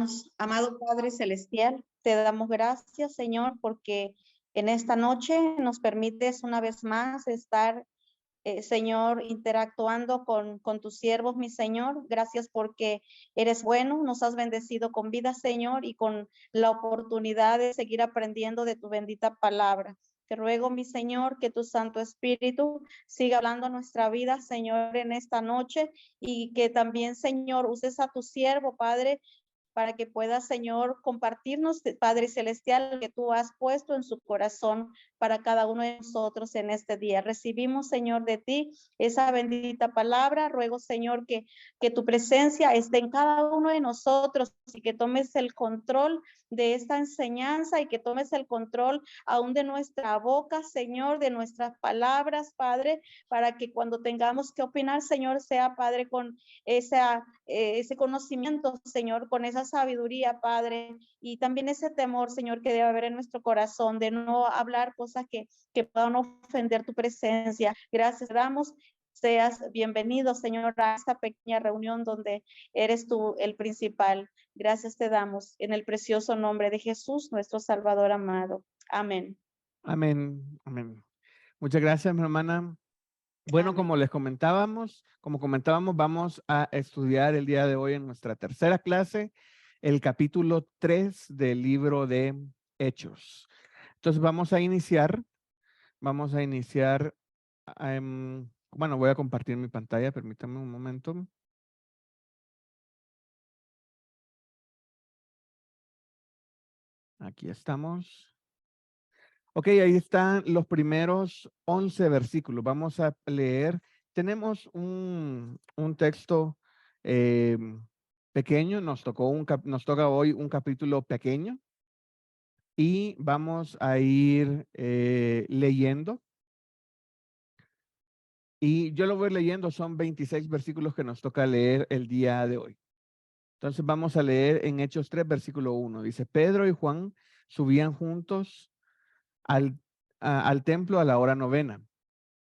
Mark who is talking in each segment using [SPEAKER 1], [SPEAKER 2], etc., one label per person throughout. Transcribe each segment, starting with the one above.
[SPEAKER 1] Oramos, amado Padre Celestial, te damos gracias, Señor, porque en esta noche nos permites una vez más estar, Señor, interactuando con tus siervos, mi Señor. Gracias porque eres bueno, nos has bendecido con vida, Señor, y con la oportunidad de seguir aprendiendo de tu bendita palabra. Te ruego, mi Señor, que tu Santo Espíritu siga hablando a nuestra vida, Señor, en esta noche, y que también, Señor, uses a tu siervo, Padre, para que pueda, Señor, compartirnos, Padre Celestial, lo que tú has puesto en su corazón para cada uno de nosotros en este día. Recibimos, Señor, de ti esa bendita palabra. Ruego, Señor, que tu presencia esté en cada uno de nosotros y que tomes el control de esta enseñanza y que tomes el control aún de nuestra boca, Señor, de nuestras palabras, Padre, para que cuando tengamos que opinar, Señor, sea, Padre, con ese conocimiento, Señor, con esa sabiduría, Padre, y también ese temor, Señor, que debe haber en nuestro corazón de no hablar cosas que puedan ofender tu presencia. Gracias, damos. Seas bienvenido, Señor, a esta pequeña reunión donde eres tú el principal. Gracias te damos en el precioso nombre de Jesús, nuestro Salvador amado. Amén.
[SPEAKER 2] Amén. Amén. Muchas gracias, mi hermana. Bueno,
[SPEAKER 1] Amén.
[SPEAKER 2] como comentábamos, vamos a estudiar el día de hoy en nuestra tercera clase el capítulo 3 del libro de Hechos. Entonces vamos a iniciar, bueno, voy a compartir mi pantalla, permítanme un momento. Aquí estamos. Ok, ahí están los primeros 11 versículos. Vamos a leer. Tenemos un texto pequeño. Nos toca hoy un capítulo pequeño y vamos a ir leyendo. Y yo lo voy leyendo, son 26 versículos que nos toca leer el día de hoy. Entonces vamos a leer en Hechos 3, versículo 1. Dice, Pedro y Juan subían juntos al templo a la hora novena,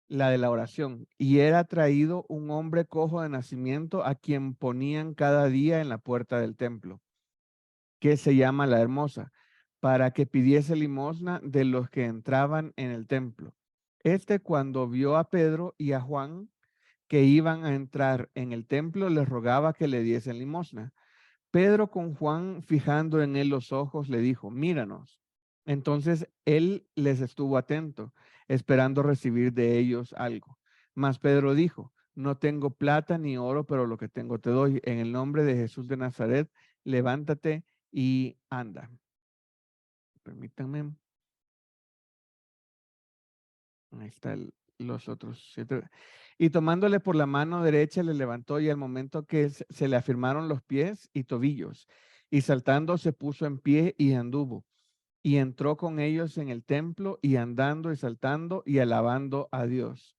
[SPEAKER 2] la de la oración, y era traído un hombre cojo de nacimiento a quien ponían cada día en la puerta del templo, que se llama La Hermosa, para que pidiese limosna de los que entraban en el templo. Este, cuando vio a Pedro y a Juan que iban a entrar en el templo, les rogaba que le diesen limosna. Pedro, con Juan fijando en él los ojos, le dijo, míranos. Entonces él les estuvo atento, esperando recibir de ellos algo. Mas Pedro dijo, no tengo plata ni oro, pero lo que tengo te doy. En el nombre de Jesús de Nazaret, levántate y anda. Permítanme. Ahí está los otros 7. Y tomándole por la mano derecha, le levantó, y al momento que se le afirmaron los pies y tobillos, y saltando se puso en pie y anduvo, y entró con ellos en el templo, y andando y saltando y alabando a Dios.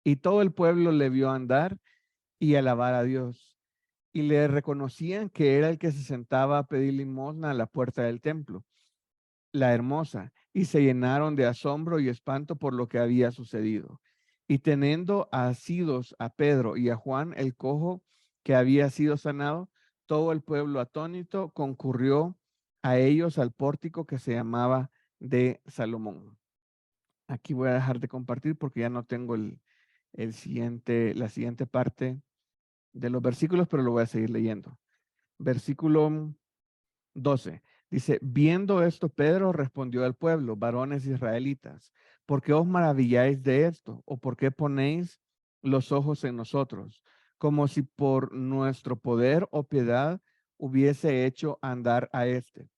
[SPEAKER 2] Y todo el pueblo le vio andar y alabar a Dios, y le reconocían que era el que se sentaba a pedir limosna a la puerta del templo, La Hermosa, y se llenaron de asombro y espanto por lo que había sucedido. Y teniendo asidos a Pedro y a Juan, el cojo que había sido sanado, todo el pueblo atónito concurrió a ellos al pórtico que se llamaba de Salomón. Aquí voy a dejar de compartir porque ya no tengo la siguiente parte de los versículos, pero lo voy a seguir leyendo. Versículo 12. Dice, viendo esto, Pedro respondió al pueblo, varones israelitas, ¿por qué os maravilláis de esto? ¿O por qué ponéis los ojos en nosotros? Como si por nuestro poder o piedad hubiese hecho andar a este.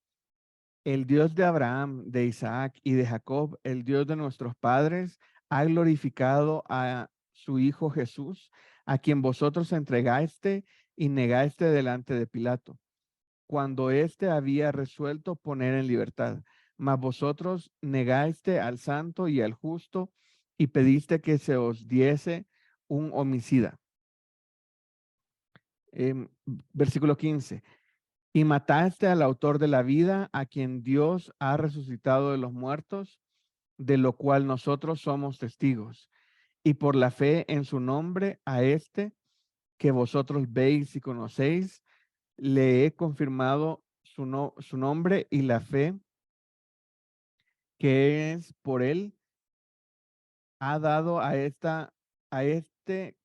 [SPEAKER 2] El Dios de Abraham, de Isaac y de Jacob, el Dios de nuestros padres, ha glorificado a su Hijo Jesús, a quien vosotros entregaste y negaste delante de Pilato, cuando éste había resuelto poner en libertad. Mas vosotros negaste al santo y al justo y pediste que se os diese un homicida. Versículo 15. Y mataste al autor de la vida, a quien Dios ha resucitado de los muertos, de lo cual nosotros somos testigos. Y por la fe en su nombre, a este que vosotros veis y conocéis, le he confirmado su nombre y la fe que es por él ha dado a este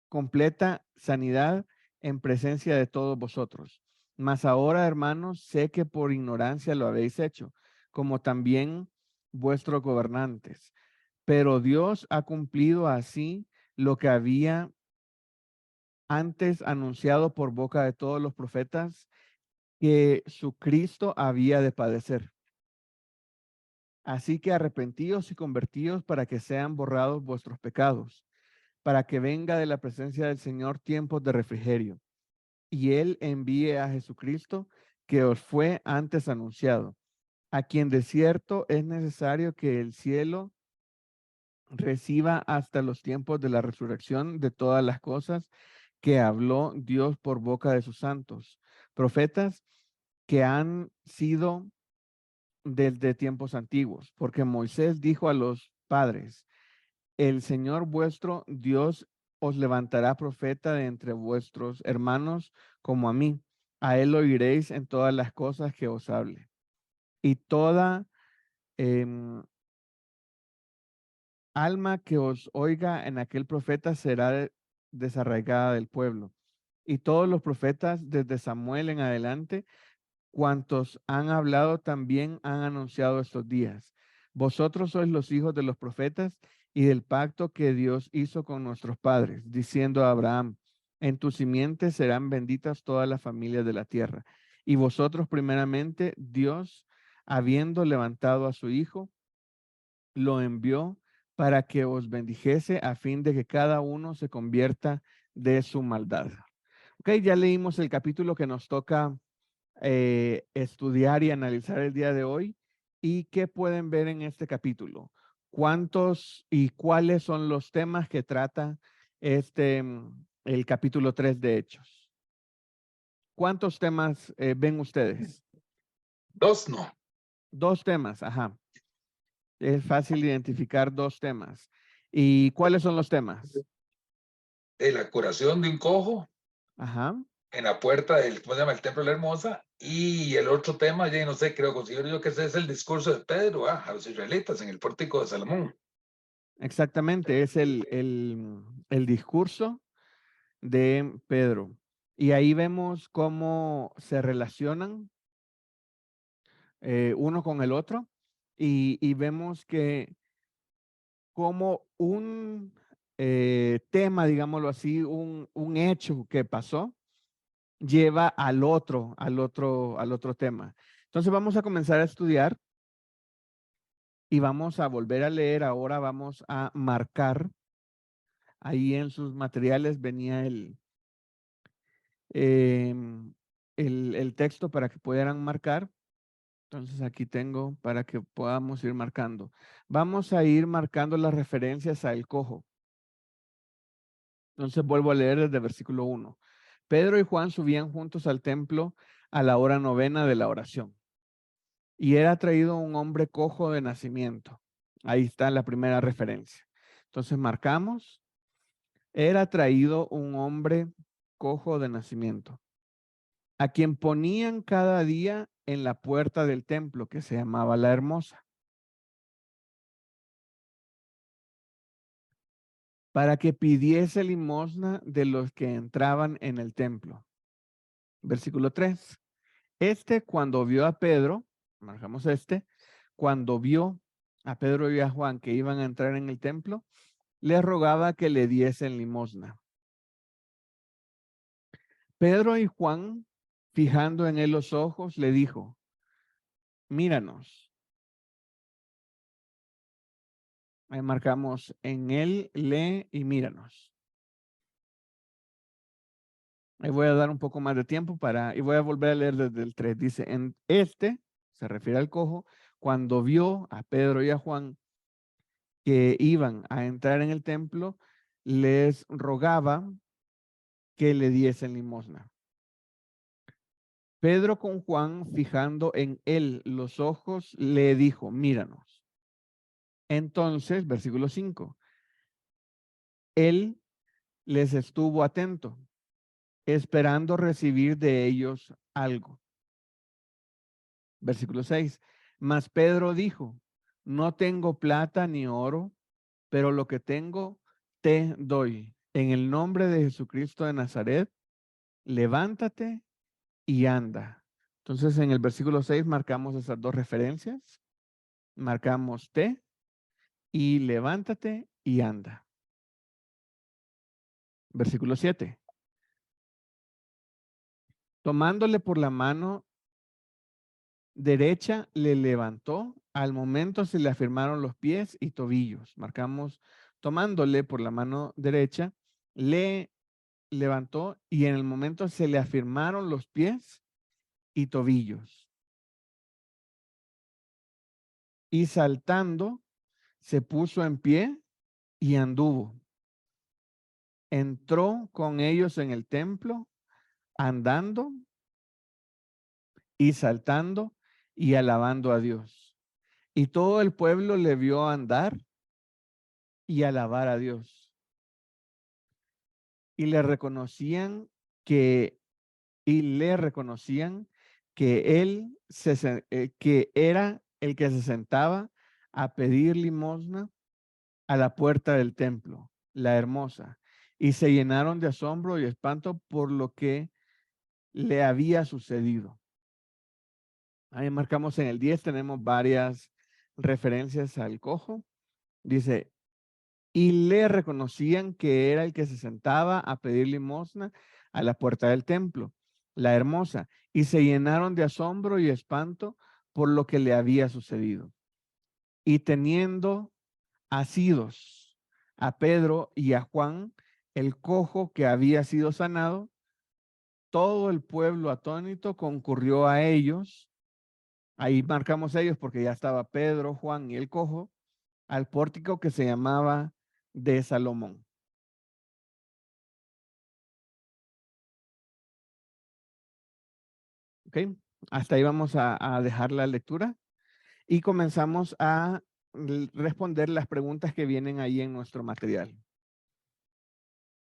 [SPEAKER 2] completa sanidad en presencia de todos vosotros. Mas ahora, hermanos, sé que por ignorancia lo habéis hecho, como también vuestros gobernantes. Pero Dios ha cumplido así lo que había antes anunciado por boca de todos los profetas, que su Cristo había de padecer. Así que arrepentíos y convertíos para que sean borrados vuestros pecados, para que venga de la presencia del Señor tiempos de refrigerio, y Él envíe a Jesucristo, que os fue antes anunciado, a quien de cierto es necesario que el cielo reciba hasta los tiempos de la resurrección de todas las cosas que habló Dios por boca de sus santos profetas, que han sido desde tiempos antiguos, porque Moisés dijo a los padres: el Señor vuestro Dios os levantará profeta de entre vuestros hermanos como a mí. A él oiréis en todas las cosas que os hable. Y toda alma que os oiga en aquel profeta será desarraigada del pueblo. Y todos los profetas desde Samuel en adelante, cuantos han hablado, también han anunciado estos días. Vosotros sois los hijos de los profetas y del pacto que Dios hizo con nuestros padres, diciendo a Abraham: en tu simiente serán benditas todas las familias de la tierra. Y vosotros primeramente, Dios, habiendo levantado a su hijo, lo envió para que os bendijese a fin de que cada uno se convierta de su maldad. Ok, ya leímos el capítulo que nos toca estudiar y analizar el día de hoy. ¿Y qué pueden ver en este capítulo? ¿Cuántos y cuáles son los temas que trata el capítulo 3 de Hechos? ¿Cuántos temas ven ustedes?
[SPEAKER 3] Dos no.
[SPEAKER 2] Dos temas, ajá. Es fácil identificar dos temas. ¿Y cuáles son los temas?
[SPEAKER 3] La curación de un cojo
[SPEAKER 2] Ajá.
[SPEAKER 3] en la puerta del, ¿cómo se llama? El Templo de la Hermosa. Y el otro tema, ya no sé, considero yo que ese es el discurso de Pedro a los israelitas en el pórtico de Salomón.
[SPEAKER 2] Exactamente, es el discurso de Pedro. Y ahí vemos cómo se relacionan uno con el otro y vemos que como un tema, digámoslo así, un hecho que pasó, lleva al otro tema. Entonces vamos a comenzar a estudiar y vamos a volver a leer. Ahora vamos a marcar. Ahí en sus materiales venía el texto para que pudieran marcar. Entonces aquí tengo para que podamos ir marcando. Vamos a ir marcando las referencias al cojo. Entonces vuelvo a leer desde versículo 1. Pedro y Juan subían juntos al templo a la hora novena de la oración. Y era traído un hombre cojo de nacimiento. Ahí está la primera referencia. Entonces marcamos. Era traído un hombre cojo de nacimiento, a quien ponían cada día en la puerta del templo, que se llamaba La Hermosa, para que pidiese limosna de los que entraban en el templo. Versículo 3. Cuando vio a Pedro, marcamos cuando vio a Pedro y a Juan que iban a entrar en el templo, le rogaba que le diesen limosna. Pedro y Juan, fijando en él los ojos, le dijo: míranos. Ahí marcamos en él, lee y míranos. Ahí voy a dar un poco más de tiempo y voy a volver a leer desde el 3. Dice, se refiere al cojo, cuando vio a Pedro y a Juan que iban a entrar en el templo, les rogaba que le diesen limosna. Pedro con Juan, fijando en él los ojos, le dijo: míranos. Entonces, versículo 5, él les estuvo atento, esperando recibir de ellos algo. Versículo 6. Mas Pedro dijo, no tengo plata ni oro, pero lo que tengo te doy. En el nombre de Jesucristo de Nazaret, levántate y anda. Entonces en el versículo 6 marcamos esas dos referencias. Marcamos te y levántate y anda. Versículo 7. Tomándole por la mano derecha, le levantó. Al momento se le afirmaron los pies y tobillos. Marcamos, tomándole por la mano derecha, le levantó y en el momento se le afirmaron los pies y tobillos. Y saltando, se puso en pie y anduvo. Entró con ellos en el templo, andando y saltando y alabando a Dios. Y todo el pueblo le vio andar y alabar a Dios. Y le reconocían que, él que era el que se sentaba a pedir limosna a la puerta del templo, la hermosa. Y se llenaron de asombro y espanto por lo que le había sucedido. Ahí marcamos en el 10, tenemos varias referencias al cojo. Dice, y le reconocían que era el que se sentaba a pedir limosna a la puerta del templo, la hermosa, y se llenaron de asombro y espanto por lo que le había sucedido. Y teniendo asidos a Pedro y a Juan, el cojo que había sido sanado, todo el pueblo atónito concurrió a ellos. Ahí marcamos ellos porque ya estaba Pedro, Juan y el cojo, al pórtico que se llamaba de Salomón. ¿Ok? Hasta ahí vamos a dejar la lectura y comenzamos a responder las preguntas que vienen ahí en nuestro material.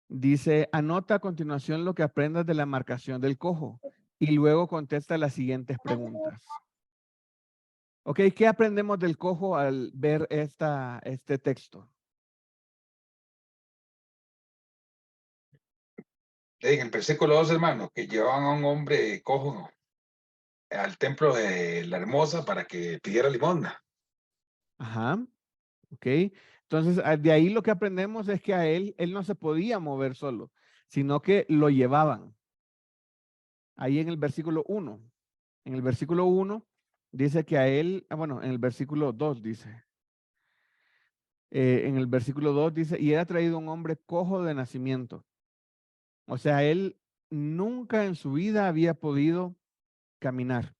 [SPEAKER 2] Dice, anota a continuación lo que aprendas de la marcación del cojo y luego contesta las siguientes preguntas. Ok, ¿qué aprendemos del cojo al ver este texto?
[SPEAKER 3] En el versículo 2, hermano, que llevaban a un hombre cojo al templo de la hermosa para que pidiera limosna.
[SPEAKER 2] Ajá, ok. Entonces, de ahí lo que aprendemos es que a él no se podía mover solo, sino que lo llevaban. Ahí en el versículo 1. En el versículo 1 dice que a él, bueno, en el versículo 2 dice. En el versículo 2 dice, y era traído un hombre cojo de nacimiento. O sea, él nunca en su vida había podido caminar.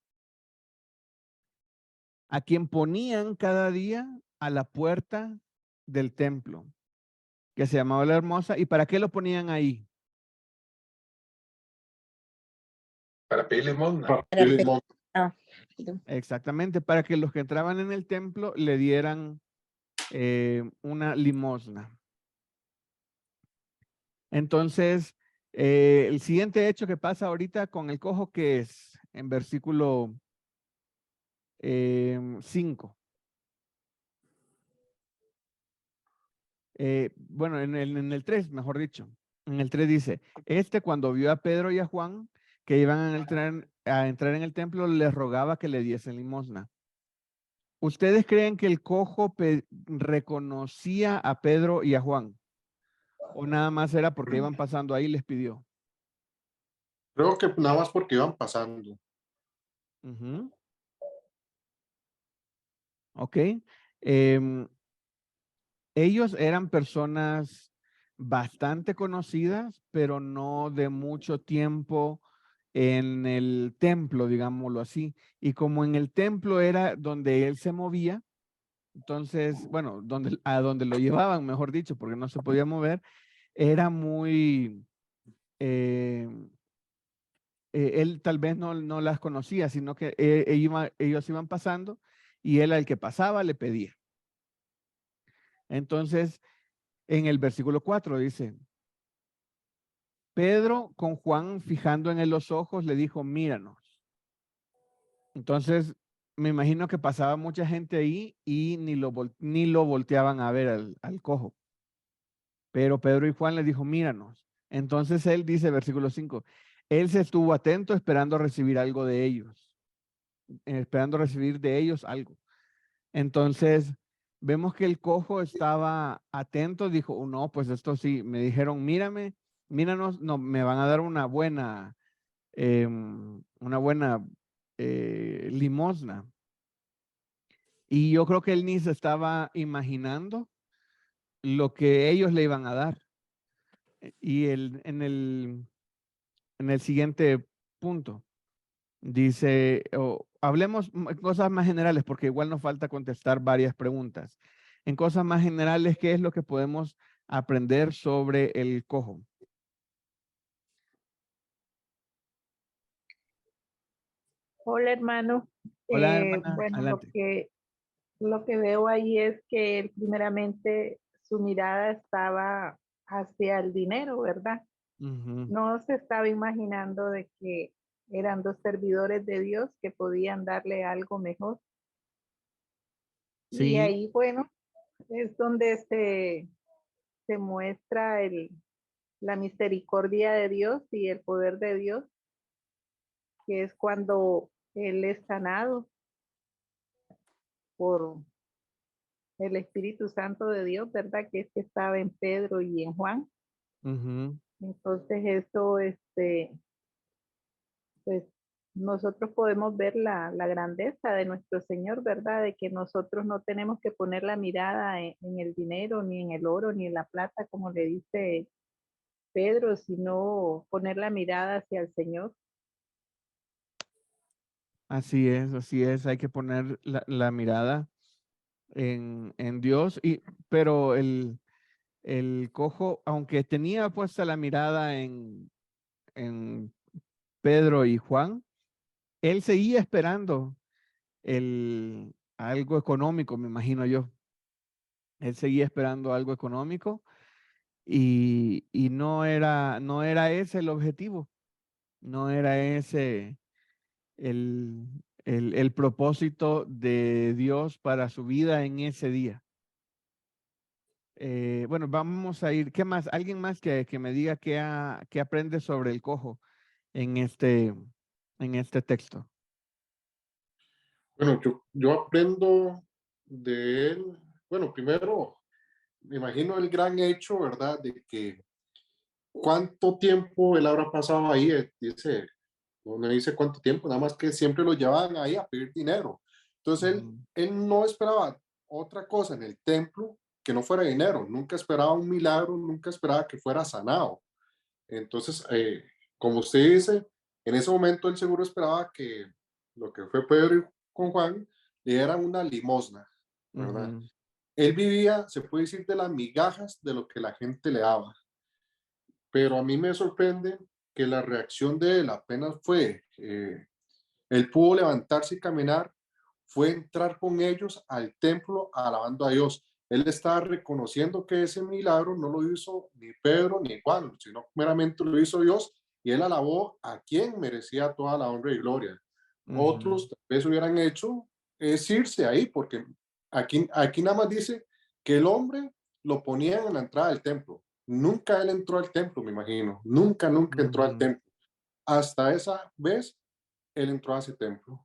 [SPEAKER 2] A quien ponían cada día a la puerta del templo, que se llamaba la Hermosa. ¿Y para qué lo ponían ahí?
[SPEAKER 3] Para pedir limosna.
[SPEAKER 2] Exactamente, para que los que entraban en el templo le dieran una limosna. Entonces, el siguiente hecho que pasa ahorita con el cojo, que es en versículo 5. Bueno, en el 3, mejor dicho. En el 3 dice, cuando vio a Pedro y a Juan que iban a entrar en el templo, les rogaba que le diesen limosna. ¿Ustedes creen que el cojo reconocía a Pedro y a Juan? ¿O nada más era porque iban pasando ahí y les pidió?
[SPEAKER 4] Creo que nada más porque iban pasando.
[SPEAKER 2] Ok. Ellos eran personas bastante conocidas, pero no de mucho tiempo en el templo, digámoslo así. Y como en el templo era donde él se movía, entonces, bueno, a donde lo llevaban, mejor dicho, porque no se podía mover, era muy, él tal vez no las conocía, sino que ellos iban pasando y él al que pasaba le pedía. Entonces, en el versículo 4 dice, Pedro con Juan fijando en él los ojos le dijo, míranos. Entonces, me imagino que pasaba mucha gente ahí y ni lo volteaban a ver al cojo. Pero Pedro y Juan le dijo, míranos. Entonces él dice, versículo 5, él se estuvo atento esperando recibir algo de ellos, esperando recibir de ellos algo. Entonces vemos que el cojo estaba atento, dijo, "Oh, no, pues esto sí, me dijeron, míranos, no, me van a dar una buena limosna. Y yo creo que él ni se estaba imaginando lo que ellos le iban a dar. Y en el siguiente punto dice, hablemos cosas más generales, porque igual nos falta contestar varias preguntas. En cosas más generales, ¿qué es lo que podemos aprender sobre el cojo?
[SPEAKER 5] Hola, hermano.
[SPEAKER 2] Hola, hermana,
[SPEAKER 5] Bueno,
[SPEAKER 2] adelante.
[SPEAKER 5] lo que veo ahí es que él, primeramente su mirada estaba hacia el dinero, ¿verdad?
[SPEAKER 2] Ujú.
[SPEAKER 5] No se estaba imaginando de que eran dos servidores de Dios que podían darle algo mejor. Y
[SPEAKER 2] Sí,
[SPEAKER 5] ahí, bueno, es donde se muestra la misericordia de Dios y el poder de Dios, que es cuando él es sanado por el Espíritu Santo de Dios, ¿verdad? Que es que estaba en Pedro y en Juan.
[SPEAKER 2] ujú.
[SPEAKER 5] Entonces eso, pues nosotros podemos ver la grandeza de nuestro Señor, ¿verdad? De que nosotros no tenemos que poner la mirada en el dinero, ni en el oro, ni en la plata, como le dice Pedro, sino poner la mirada hacia el Señor.
[SPEAKER 2] Así es, hay que poner la mirada en Dios, pero el cojo, aunque tenía puesta la mirada en Pedro y Juan, él seguía esperando algo económico, me imagino yo. Él seguía esperando algo económico y no era ese el objetivo, no era ese el, el propósito de Dios para su vida en ese día. Bueno, vamos a ir. ¿Qué más? ¿Alguien más que me diga qué aprende sobre el cojo en este texto?
[SPEAKER 4] Bueno, yo aprendo de él, bueno, primero, me imagino el gran hecho, ¿verdad? De que cuánto tiempo él habrá pasado ahí, dice, no dice cuánto tiempo, nada más que siempre lo llevaban ahí a pedir dinero. Entonces
[SPEAKER 2] Ujú,
[SPEAKER 4] él no esperaba otra cosa en el templo que no fuera dinero, nunca esperaba un milagro, nunca esperaba que fuera sanado. Entonces, como usted dice, en ese momento él seguro esperaba que lo que fue Pedro y con Juan le dieran una limosna, ¿verdad?
[SPEAKER 2] ujú,
[SPEAKER 4] Él vivía, se puede decir, de las migajas de lo que la gente le daba. Pero a mí me sorprende que la reacción de él apenas fue, él pudo levantarse y caminar, fue entrar con ellos al templo alabando a Dios. Él estaba reconociendo que ese milagro no lo hizo ni Pedro ni Juan, sino meramente lo hizo Dios y él alabó a quien merecía toda la honra y gloria.
[SPEAKER 2] ujú,
[SPEAKER 4] Otros tal vez hubieran hecho es irse ahí, porque aquí nada más dice que el hombre lo ponían en la entrada del templo. Nunca él entró al templo, me imagino. Nunca entró al
[SPEAKER 2] ujú.
[SPEAKER 4] templo. Hasta esa vez él entró a ese templo.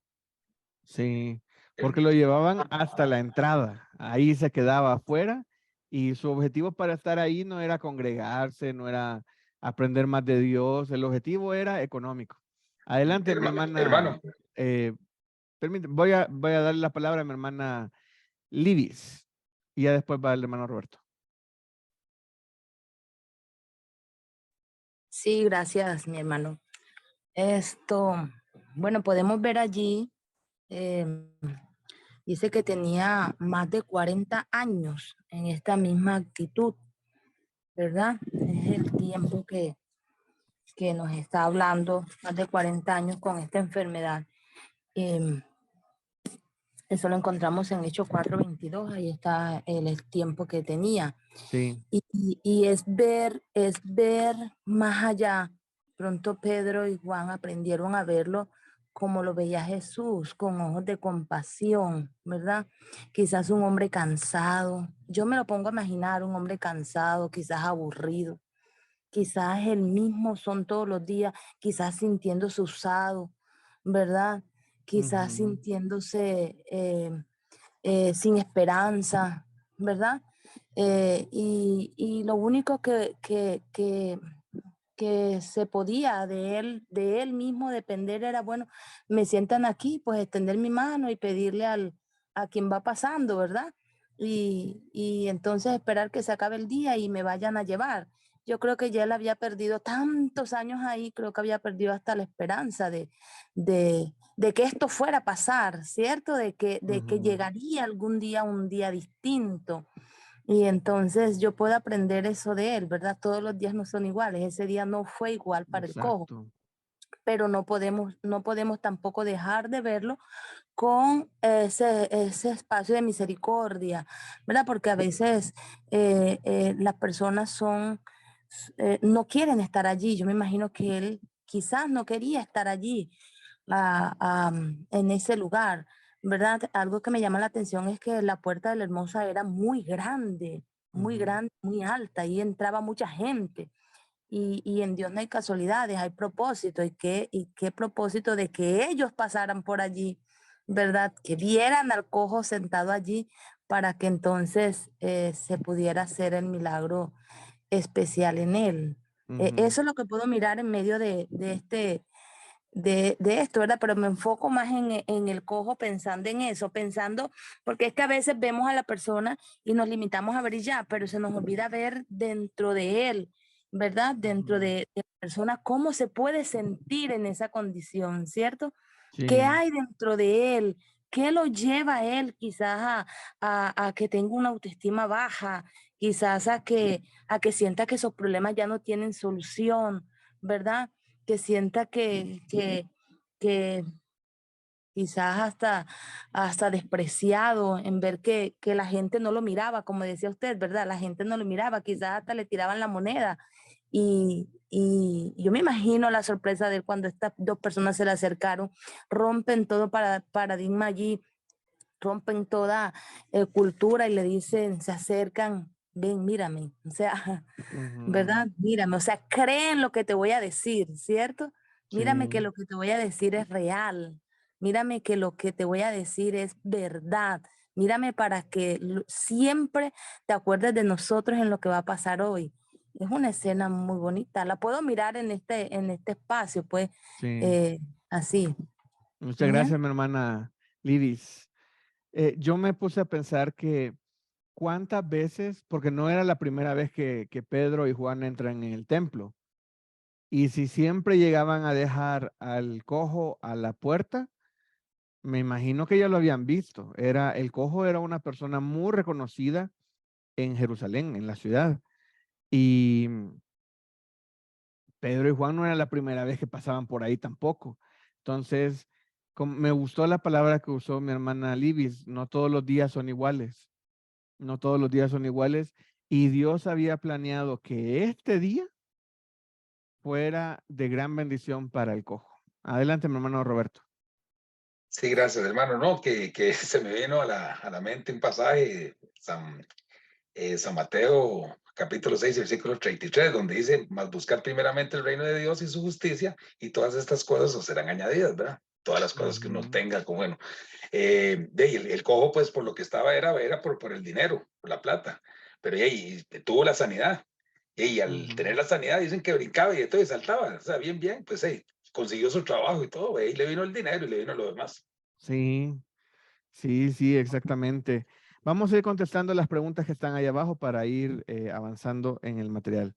[SPEAKER 2] Sí, porque lo llevaban hasta la entrada. Ahí se quedaba afuera y su objetivo para estar ahí no era congregarse, no era aprender más de Dios. El objetivo era económico. Adelante, mi hermana.
[SPEAKER 3] Hermano,
[SPEAKER 2] eh, voy a darle la palabra a mi hermana Libis y ya después va el hermano Roberto.
[SPEAKER 6] Sí, gracias, mi hermano. Bueno, podemos ver allí, dice que tenía más de 40 años en esta misma actitud, ¿verdad? Es el tiempo que nos está hablando, más de 40 años con esta enfermedad. Eso lo encontramos en Hechos 4:22, ahí está el tiempo que tenía.
[SPEAKER 2] Sí.
[SPEAKER 6] Y es ver más allá. Pronto Pedro y Juan aprendieron a verlo como lo veía Jesús, con ojos de compasión, ¿verdad? Quizás un hombre cansado. Yo me lo pongo a imaginar, un hombre cansado, quizás aburrido. Quizás el mismo son todos los días, quizás sintiéndose usado, ¿verdad? Quizás
[SPEAKER 2] Ujú.
[SPEAKER 6] sintiéndose sin esperanza, ¿verdad? Y lo único que se podía de él mismo depender era, bueno, me sientan aquí, pues extender mi mano y pedirle a quien va pasando, ¿verdad? Y entonces esperar que se acabe el día y me vayan a llevar. Yo creo que ya él había perdido tantos años ahí, creo que había perdido hasta la esperanza de que esto fuera a pasar, ¿cierto? De que
[SPEAKER 2] Ujú.
[SPEAKER 6] llegaría algún día un día distinto. Y entonces yo puedo aprender eso de él, ¿verdad? Todos los días no son iguales. Ese día no fue igual para el cojo,
[SPEAKER 2] Exacto.
[SPEAKER 6] pero no podemos tampoco dejar de verlo con ese espacio de misericordia, ¿verdad? Porque a veces las personas no quieren estar allí. Yo me imagino que él quizás no quería estar allí, en ese lugar, ¿verdad? Algo que me llama la atención es que la puerta de la Hermosa era muy
[SPEAKER 2] Ujú.
[SPEAKER 6] grande, muy alta, y entraba mucha gente. Y en Dios no hay casualidades, hay propósito. Y qué propósito de que ellos pasaran por allí, ¿verdad? Que vieran al cojo sentado allí para que entonces se pudiera hacer el milagro especial en él.
[SPEAKER 2] Ujú.
[SPEAKER 6] Eso es lo que puedo mirar en medio de esto, ¿verdad? Pero me enfoco más en el cojo pensando en eso, pensando, porque es que a veces vemos a la persona y nos limitamos a ver y ya, pero se nos olvida ver dentro de él, ¿verdad? Dentro
[SPEAKER 2] Ujú.
[SPEAKER 6] de la persona, cómo se puede sentir en esa condición, ¿cierto? ¿Qué
[SPEAKER 2] Sí.
[SPEAKER 6] hay dentro de él? ¿Qué lo lleva a él quizás a que tenga una autoestima baja, quizás a que sienta que esos problemas ya no tienen solución, ¿verdad? Que sienta que quizás hasta despreciado en ver que la gente no lo miraba, como decía usted, ¿verdad? La gente no lo miraba, quizás hasta le tiraban la moneda. Y yo me imagino la sorpresa de él cuando estas dos personas se le acercaron, rompen todo paradigma allí, rompen toda cultura y le dicen, se acercan, ven, mírame, o sea,
[SPEAKER 2] Ujú.
[SPEAKER 6] ¿verdad? Mírame, o sea, creen lo que te voy a decir, ¿cierto? Mírame que
[SPEAKER 2] Sí.
[SPEAKER 6] lo que te voy a decir es real. Mírame que lo que te voy a decir es verdad. Mírame para que siempre te acuerdes de nosotros en lo que va a pasar hoy. Es una escena muy bonita. La puedo mirar en este espacio, pues,
[SPEAKER 2] Sí.
[SPEAKER 6] eh, así.
[SPEAKER 2] Muchas
[SPEAKER 6] Ujú.
[SPEAKER 2] gracias, mi hermana Lidis. Yo me puse a pensar que cuántas veces, porque no era la primera vez que Pedro y Juan entran en el templo, y si siempre llegaban a dejar al cojo a la puerta, me imagino que ya lo habían visto. El cojo era una persona muy reconocida en Jerusalén, en la ciudad. Y Pedro y Juan no era la primera vez que pasaban por ahí tampoco. Entonces, me gustó la palabra que usó mi hermana Libis, no todos los días son iguales, no todos los días son iguales. Y Dios había planeado que este día fuera de gran bendición para el cojo. Adelante, mi hermano Roberto.
[SPEAKER 3] Sí, gracias, hermano. No, que se me vino a la mente un pasaje, San Mateo, capítulo 6, versículo 33, donde dice, mas buscar primeramente el reino de Dios y su justicia, y todas estas cosas os serán añadidas, ¿verdad? Todas las cosas que uno
[SPEAKER 2] Ujú.
[SPEAKER 3] tenga, como bueno. El cojo, pues, por lo que estaba, era por el dinero, por la plata, pero tuvo la sanidad. Y al tener
[SPEAKER 2] Ujú.
[SPEAKER 3] la sanidad, dicen que brincaba y de todo y saltaba, o sea, bien, pues, consiguió su trabajo y todo, y le vino el dinero y le vino lo demás.
[SPEAKER 2] Sí, sí, exactamente. Vamos a ir contestando las preguntas que están ahí abajo para ir avanzando en el material.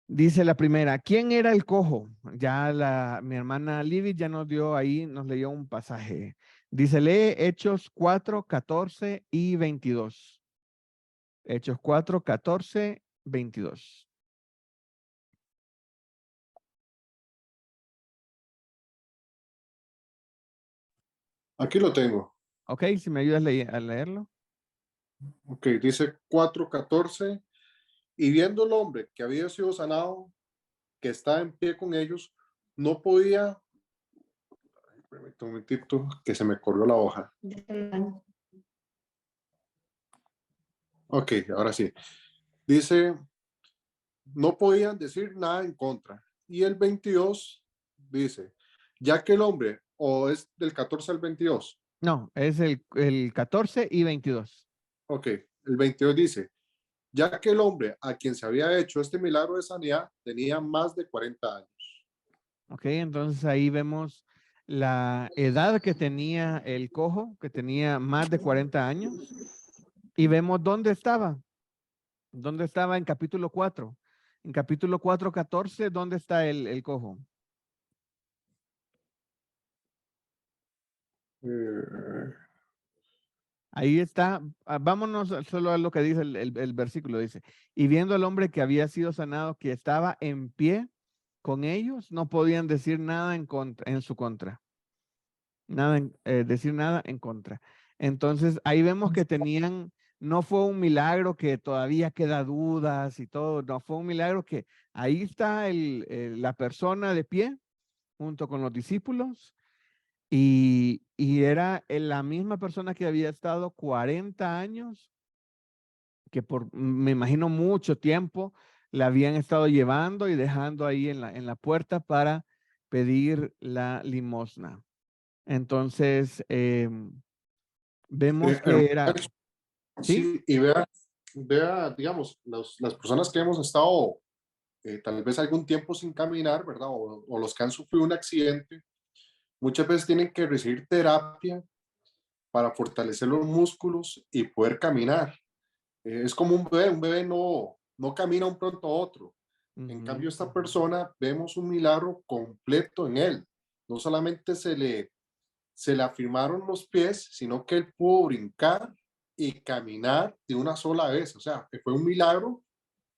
[SPEAKER 2] Dice la primera, ¿quién era el cojo? Mi hermana Libby ya nos dio ahí, nos leyó un pasaje. Dice, lee Hechos 4, 14 y 22. Hechos 4, 14, 22.
[SPEAKER 4] Aquí lo tengo.
[SPEAKER 2] Ok, si me ayudas a leerlo.
[SPEAKER 4] Ok, dice 4:14. Y viendo el hombre que había sido sanado, que estaba en pie con ellos, no podía Permítame un momentito que se me corrió la hoja. Ok, ahora sí. Dice, no podían decir nada en contra. Y el 22 dice, ya que el hombre, o es del 14 al 22.
[SPEAKER 2] No, es el 14 y 22.
[SPEAKER 4] Ok, el 22 dice, ya que el hombre a quien se había hecho este milagro de sanidad tenía más de 40 años.
[SPEAKER 2] Ok, entonces ahí vemos la edad que tenía el cojo, que tenía más de 40 años. Y vemos dónde estaba. ¿Dónde estaba en capítulo 4? En capítulo 4, 14, ¿dónde está el cojo?
[SPEAKER 4] Eh,
[SPEAKER 2] Ahí está. Vámonos solo a lo que dice el versículo. Dice, y viendo al hombre que había sido sanado, que estaba en pie con ellos, no podían decir nada en su contra. Decir nada en contra. Entonces, ahí vemos que tenían, no fue un milagro que todavía queda dudas y todo, no, fue un milagro que ahí está la persona de pie junto con los discípulos y era la misma persona que había estado 40 años, que me imagino mucho tiempo, la habían estado llevando y dejando ahí en la puerta para pedir la limosna. Entonces, vemos que era, ¿sí?
[SPEAKER 4] sí, y vea, digamos, las personas que hemos estado tal vez algún tiempo sin caminar, ¿verdad? O los que han sufrido un accidente, muchas veces tienen que recibir terapia para fortalecer los músculos y poder caminar. Es como un bebé no camina un pronto a otro. En
[SPEAKER 2] Ujú.
[SPEAKER 4] cambio, esta persona vemos un milagro completo en él. No solamente se le afirmaron los pies, sino que él pudo brincar y caminar de una sola vez. O sea, que fue un milagro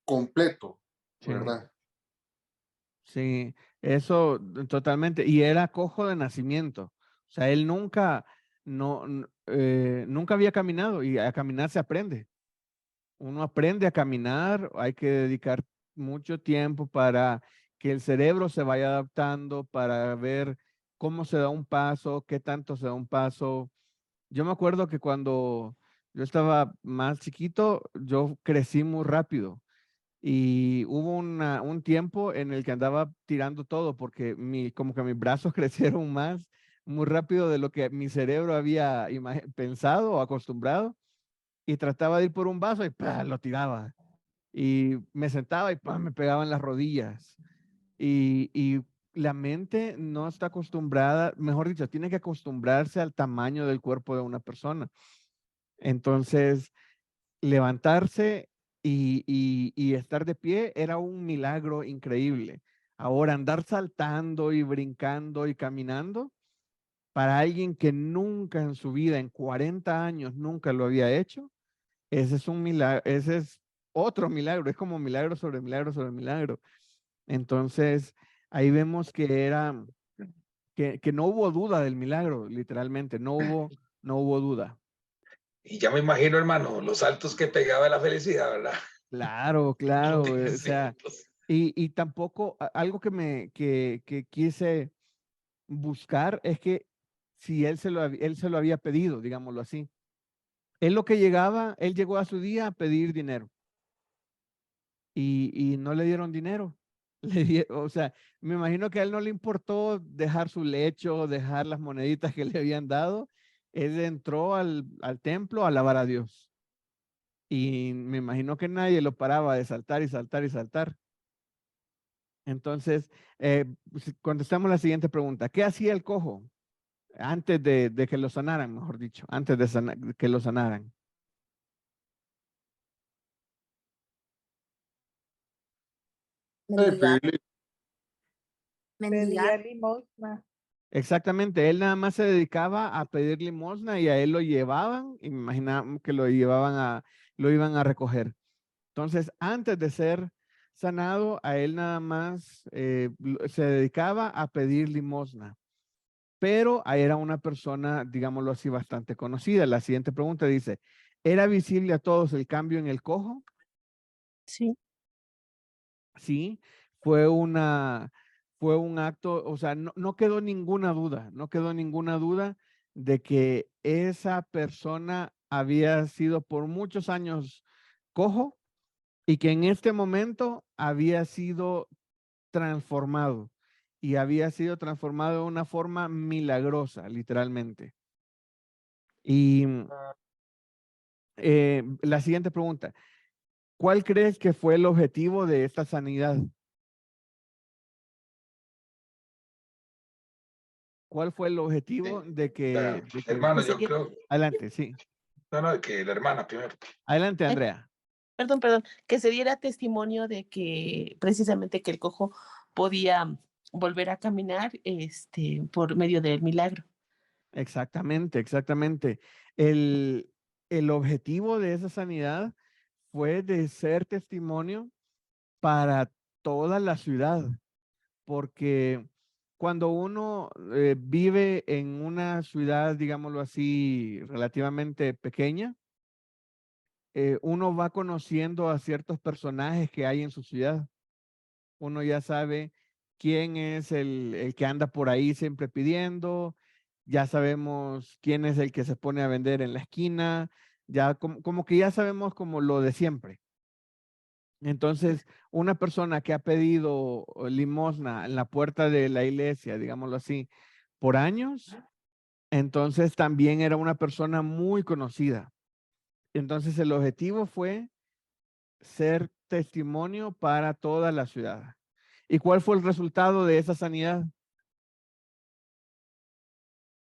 [SPEAKER 4] completo,
[SPEAKER 2] Sí,
[SPEAKER 4] ¿verdad?
[SPEAKER 2] sí, eso totalmente. Y era cojo de nacimiento. O sea, él nunca, nunca había caminado y a caminar se aprende. Uno aprende a caminar, hay que dedicar mucho tiempo para que el cerebro se vaya adaptando, para ver cómo se da un paso, qué tanto se da un paso. Yo me acuerdo que cuando yo estaba más chiquito, yo crecí muy rápido y hubo un tiempo en el que andaba tirando todo porque como que mis brazos crecieron más, muy rápido de lo que mi cerebro había pensado o acostumbrado y trataba de ir por un vaso y ¡pah! Lo tiraba y me sentaba y ¡pah! Me pegaba en las rodillas y la mente no está acostumbrada, mejor dicho, tiene que acostumbrarse al tamaño del cuerpo de una persona. Entonces, levantarse y estar de pie era un milagro increíble. Ahora, andar saltando y brincando y caminando, para alguien que nunca en su vida, en 40 años, nunca lo había hecho, ese es un milagro, ese es otro milagro, es como milagro sobre milagro sobre milagro. Entonces, ahí vemos que que no hubo duda del milagro, literalmente, no hubo duda.
[SPEAKER 3] Y ya me imagino, hermano, los saltos que pegaba de la felicidad, ¿verdad?
[SPEAKER 2] Claro,
[SPEAKER 3] No
[SPEAKER 2] claro,
[SPEAKER 3] tiene
[SPEAKER 2] o sea,
[SPEAKER 3] ciertos.
[SPEAKER 2] y tampoco, algo que quise buscar es que si él se lo había pedido, digámoslo así. Él lo que llegaba, él llegó a su día a pedir dinero y no le dieron dinero. O sea, me imagino que a él no le importó dejar su lecho, dejar las moneditas que le habían dado. Él entró al templo a alabar a Dios. Y me imagino que nadie lo paraba de saltar y saltar y saltar. Entonces, contestamos la siguiente pregunta. ¿Qué hacía el cojo antes de que lo sanaran, mejor dicho, antes de que lo sanaran?
[SPEAKER 6] Mendigar,
[SPEAKER 4] Pedirle,
[SPEAKER 6] mendigar.
[SPEAKER 5] Pedía limosna.
[SPEAKER 2] Exactamente, él nada más se dedicaba a pedir limosna y a él lo llevaban y me imaginaba que lo iban a recoger. Entonces, antes de ser sanado, a él nada más se dedicaba a pedir limosna. Pero era una persona, digámoslo así, bastante conocida. La siguiente pregunta dice, ¿era visible a todos el cambio en el cojo?
[SPEAKER 7] Sí,
[SPEAKER 2] Sí, fue una, fue un acto, o sea, no quedó ninguna duda, no quedó ninguna duda de que esa persona había sido por muchos años cojo y que en este momento había sido transformado y había sido transformado de una forma milagrosa, literalmente. Y la siguiente pregunta, ¿cuál crees que fue el objetivo de esta sanidad? ¿Cuál fue el objetivo de que...
[SPEAKER 3] Hermano,
[SPEAKER 7] Pues
[SPEAKER 3] yo
[SPEAKER 7] sería-
[SPEAKER 3] creo,
[SPEAKER 2] Adelante, sí.
[SPEAKER 3] no, que la hermana primero.
[SPEAKER 2] Adelante, Andrea.
[SPEAKER 7] perdón, que se diera testimonio de que precisamente que el cojo podía volver a caminar por medio del milagro.
[SPEAKER 2] Exactamente, exactamente. El objetivo de esa sanidad fue de ser testimonio para toda la ciudad, porque cuando uno vive en una ciudad, digámoslo así, relativamente pequeña, uno va conociendo a ciertos personajes que hay en su ciudad. Uno ya sabe quién es el que anda por ahí siempre pidiendo, ya sabemos quién es el que se pone a vender en la esquina, ya como que ya sabemos como lo de siempre. Entonces, una persona que ha pedido limosna en la puerta de la iglesia, digámoslo así, por años, entonces también era una persona muy conocida. Entonces, el objetivo fue ser testimonio para toda la ciudad. ¿Y cuál fue el resultado de esa sanidad?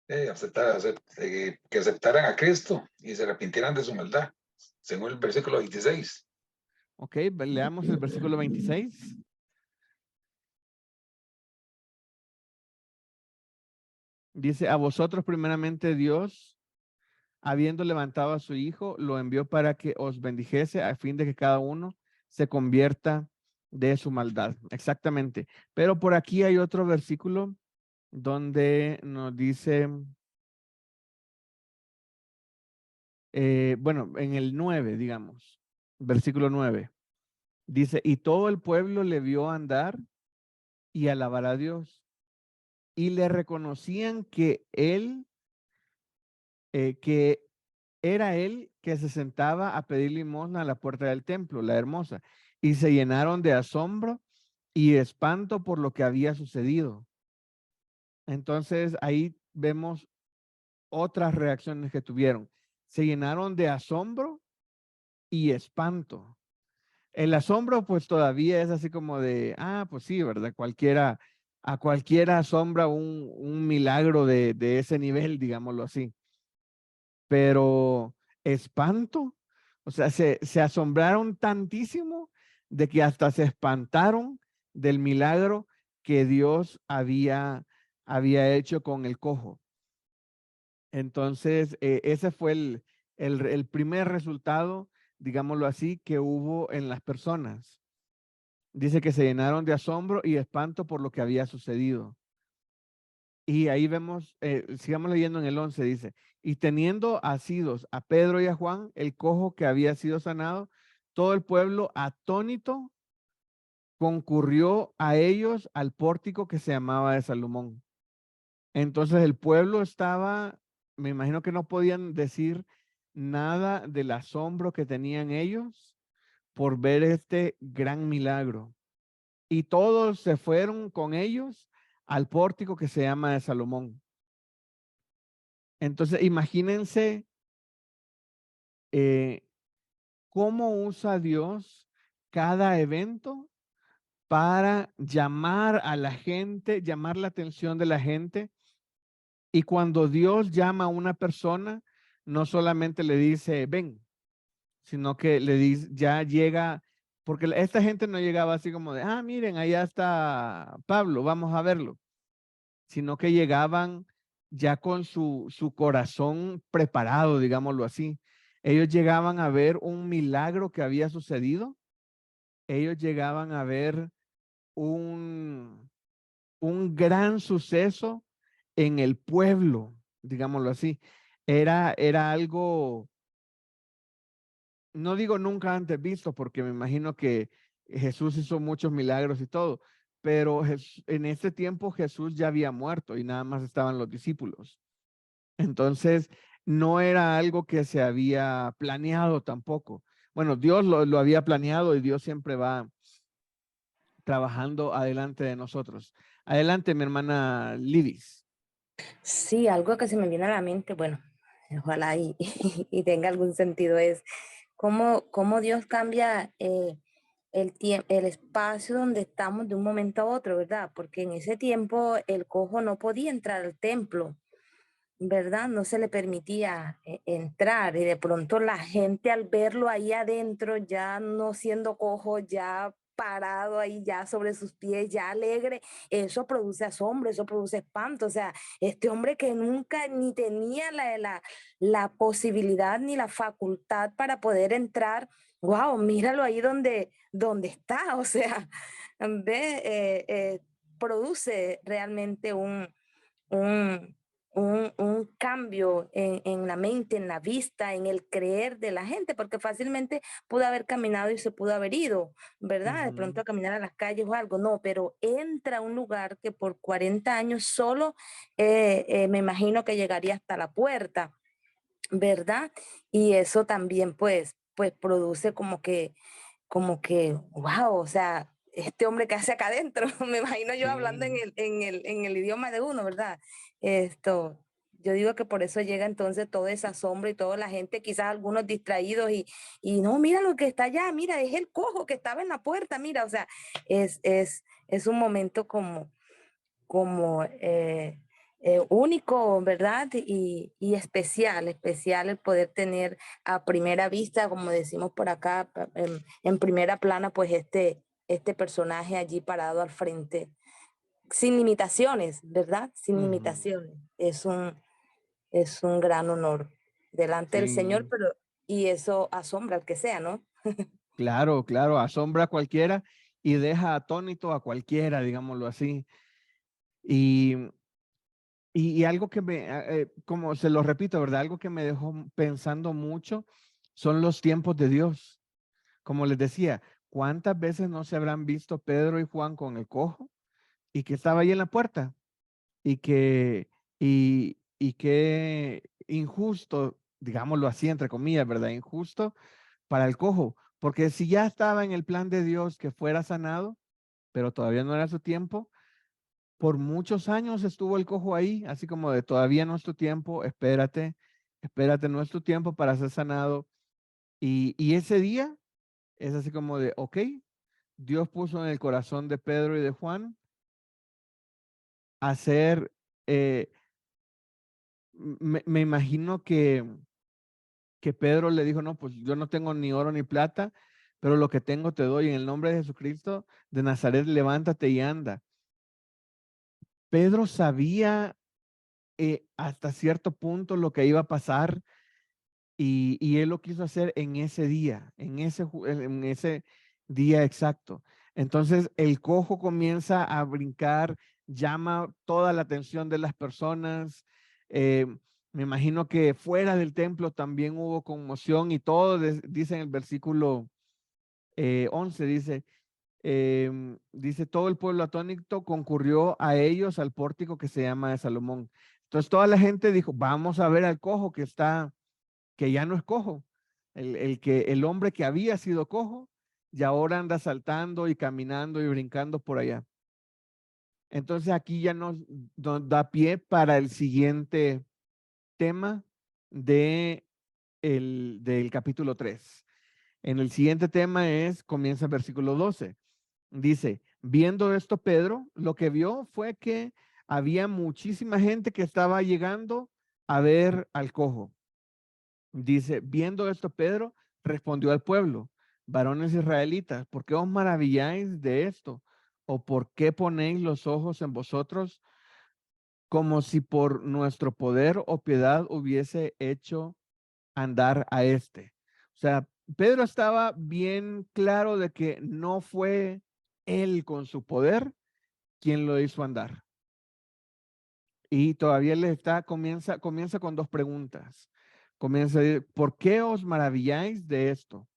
[SPEAKER 3] Que aceptaran a Cristo y se arrepintieran de su maldad, según el versículo 26.
[SPEAKER 2] Ok, leamos el versículo 26. Dice, a vosotros primeramente Dios, habiendo levantado a su Hijo, lo envió para que os bendijese a fin de que cada uno se convierta de su maldad. Exactamente. Pero por aquí hay otro versículo donde nos dice, bueno, en el 9, digamos, versículo 9, dice, y todo el pueblo le vio andar y alabar a Dios y le reconocían que él, que era él que se sentaba a pedir limosna a la puerta del templo, la hermosa, y se llenaron de asombro y espanto por lo que había sucedido. Entonces ahí vemos otras reacciones que tuvieron. Se llenaron de asombro y espanto. El asombro pues todavía es así como de, pues sí, ¿verdad? A cualquiera asombra un milagro de ese nivel, digámoslo así. Pero espanto, o sea, se asombraron tantísimo de que hasta se espantaron del milagro que Dios había hecho con el cojo. Entonces, ese fue el primer resultado, digámoslo así, que hubo en las personas. Dice que se llenaron de asombro y espanto por lo que había sucedido. Y ahí vemos, sigamos leyendo en el 11, dice, y teniendo asidos a Pedro y a Juan, el cojo que había sido sanado, todo el pueblo atónito concurrió a ellos al pórtico que se llamaba de Salomón. Entonces el pueblo estaba, me imagino que no podían decir nada del asombro que tenían ellos por ver este gran milagro. Y todos se fueron con ellos al pórtico que se llama de Salomón. Entonces, imagínense cómo usa Dios cada evento para llamar a la gente, llamar la atención de la gente. Y cuando Dios llama a una persona, no solamente le dice, ven, sino que le dice, ya llega, porque esta gente no llegaba así como de, miren, allá está Pablo, vamos a verlo, sino que llegaban ya con su corazón preparado, digámoslo así. Ellos llegaban a ver un milagro que había sucedido. Ellos llegaban a ver un gran suceso en el pueblo, digámoslo así. Era algo, no digo nunca antes visto, porque me imagino que Jesús hizo muchos milagros y todo, pero en ese tiempo Jesús ya había muerto y nada más estaban los discípulos. Entonces, no era algo que se había planeado tampoco. Bueno, Dios lo había planeado y Dios siempre va trabajando adelante de nosotros. Adelante, mi hermana Lidis.
[SPEAKER 6] Sí, algo que se me viene a la mente, bueno, ojalá y tenga algún sentido, es cómo Dios cambia el espacio donde estamos de un momento a otro, ¿verdad? Porque en ese tiempo el cojo no podía entrar al templo, ¿verdad? No se le permitía entrar y de pronto la gente al verlo ahí adentro, ya no siendo cojo, ya parado ahí, ya sobre sus pies, ya alegre, eso produce asombro, eso produce espanto. O sea, este hombre que nunca ni tenía la posibilidad ni la facultad para poder entrar, wow, míralo ahí donde está, o sea, ve, produce realmente un, un cambio en la mente, en la vista, en el creer de la gente, porque fácilmente pudo haber caminado y se pudo haber ido, ¿verdad? De pronto a caminar a las calles o algo, no, pero entra a un lugar que por 40 años solo me imagino que llegaría hasta la puerta, ¿verdad? Y eso también pues produce como que, wow, o sea, este hombre que hace acá adentro, me imagino yo hablando en
[SPEAKER 2] Sí.
[SPEAKER 6] el idioma de uno, ¿verdad? Esto, yo digo que por eso llega entonces todo ese asombro y toda la gente, quizás algunos distraídos y no, mira lo que está allá, mira, es el cojo que estaba en la puerta, mira, o sea, es un momento como único, ¿verdad? Y especial el poder tener a primera vista, como decimos por acá, en primera plana, pues este personaje allí parado al frente, sin limitaciones, ¿verdad? Sin limitaciones. Es un gran honor delante del Señor,
[SPEAKER 2] Sí,
[SPEAKER 6] pero y eso asombra al que sea, ¿no?
[SPEAKER 2] claro, claro, asombra a cualquiera y deja atónito a cualquiera, digámoslo así. Y, y algo que como se lo repito, ¿verdad? Algo que me dejó pensando mucho son los tiempos de Dios. Como les decía, ¿cuántas veces no se habrán visto Pedro y Juan con el cojo y que estaba ahí en la puerta? Y qué injusto, digámoslo así, entre comillas, ¿verdad? Injusto para el cojo, porque si ya estaba en el plan de Dios que fuera sanado, pero todavía no era su tiempo, por muchos años estuvo el cojo ahí, así como de todavía no es tu tiempo, espérate, espérate, no es tu tiempo para ser sanado. Y ese día es así como de, ok, Dios puso en el corazón de Pedro y de Juan hacer, me imagino que Pedro le dijo, no, pues yo no tengo ni oro ni plata, pero lo que tengo te doy en el nombre de Jesucristo de Nazaret, levántate y anda. Pedro sabía hasta cierto punto lo que iba a pasar y él lo quiso hacer en ese día, en ese día exacto. Entonces el cojo comienza a brincar, llama toda la atención de las personas. eh, Me imagino que fuera del templo también hubo conmoción y todo, dice en el versículo 11, dice, todo el pueblo atónito concurrió a ellos al pórtico que se llama de Salomón. Entonces toda la gente dijo, vamos a ver al cojo que ya no es cojo, el hombre que había sido cojo y ahora anda saltando y caminando y brincando por allá. Entonces aquí ya nos da pie para el siguiente tema del capítulo 3. En el siguiente tema comienza el versículo 12. Dice, viendo esto Pedro, lo que vio fue que había muchísima gente que estaba llegando a ver al cojo. Dice, viendo esto Pedro respondió al pueblo, varones israelitas, ¿por qué os maravilláis de esto? ¿O por qué ponéis los ojos en vosotros como si por nuestro poder o piedad hubiese hecho andar a este? O sea, Pedro estaba bien claro de que no fue él con su poder quien lo hizo andar. Y todavía comienza con dos preguntas. Comienza a decir, ¿por qué os maravilláis de esto?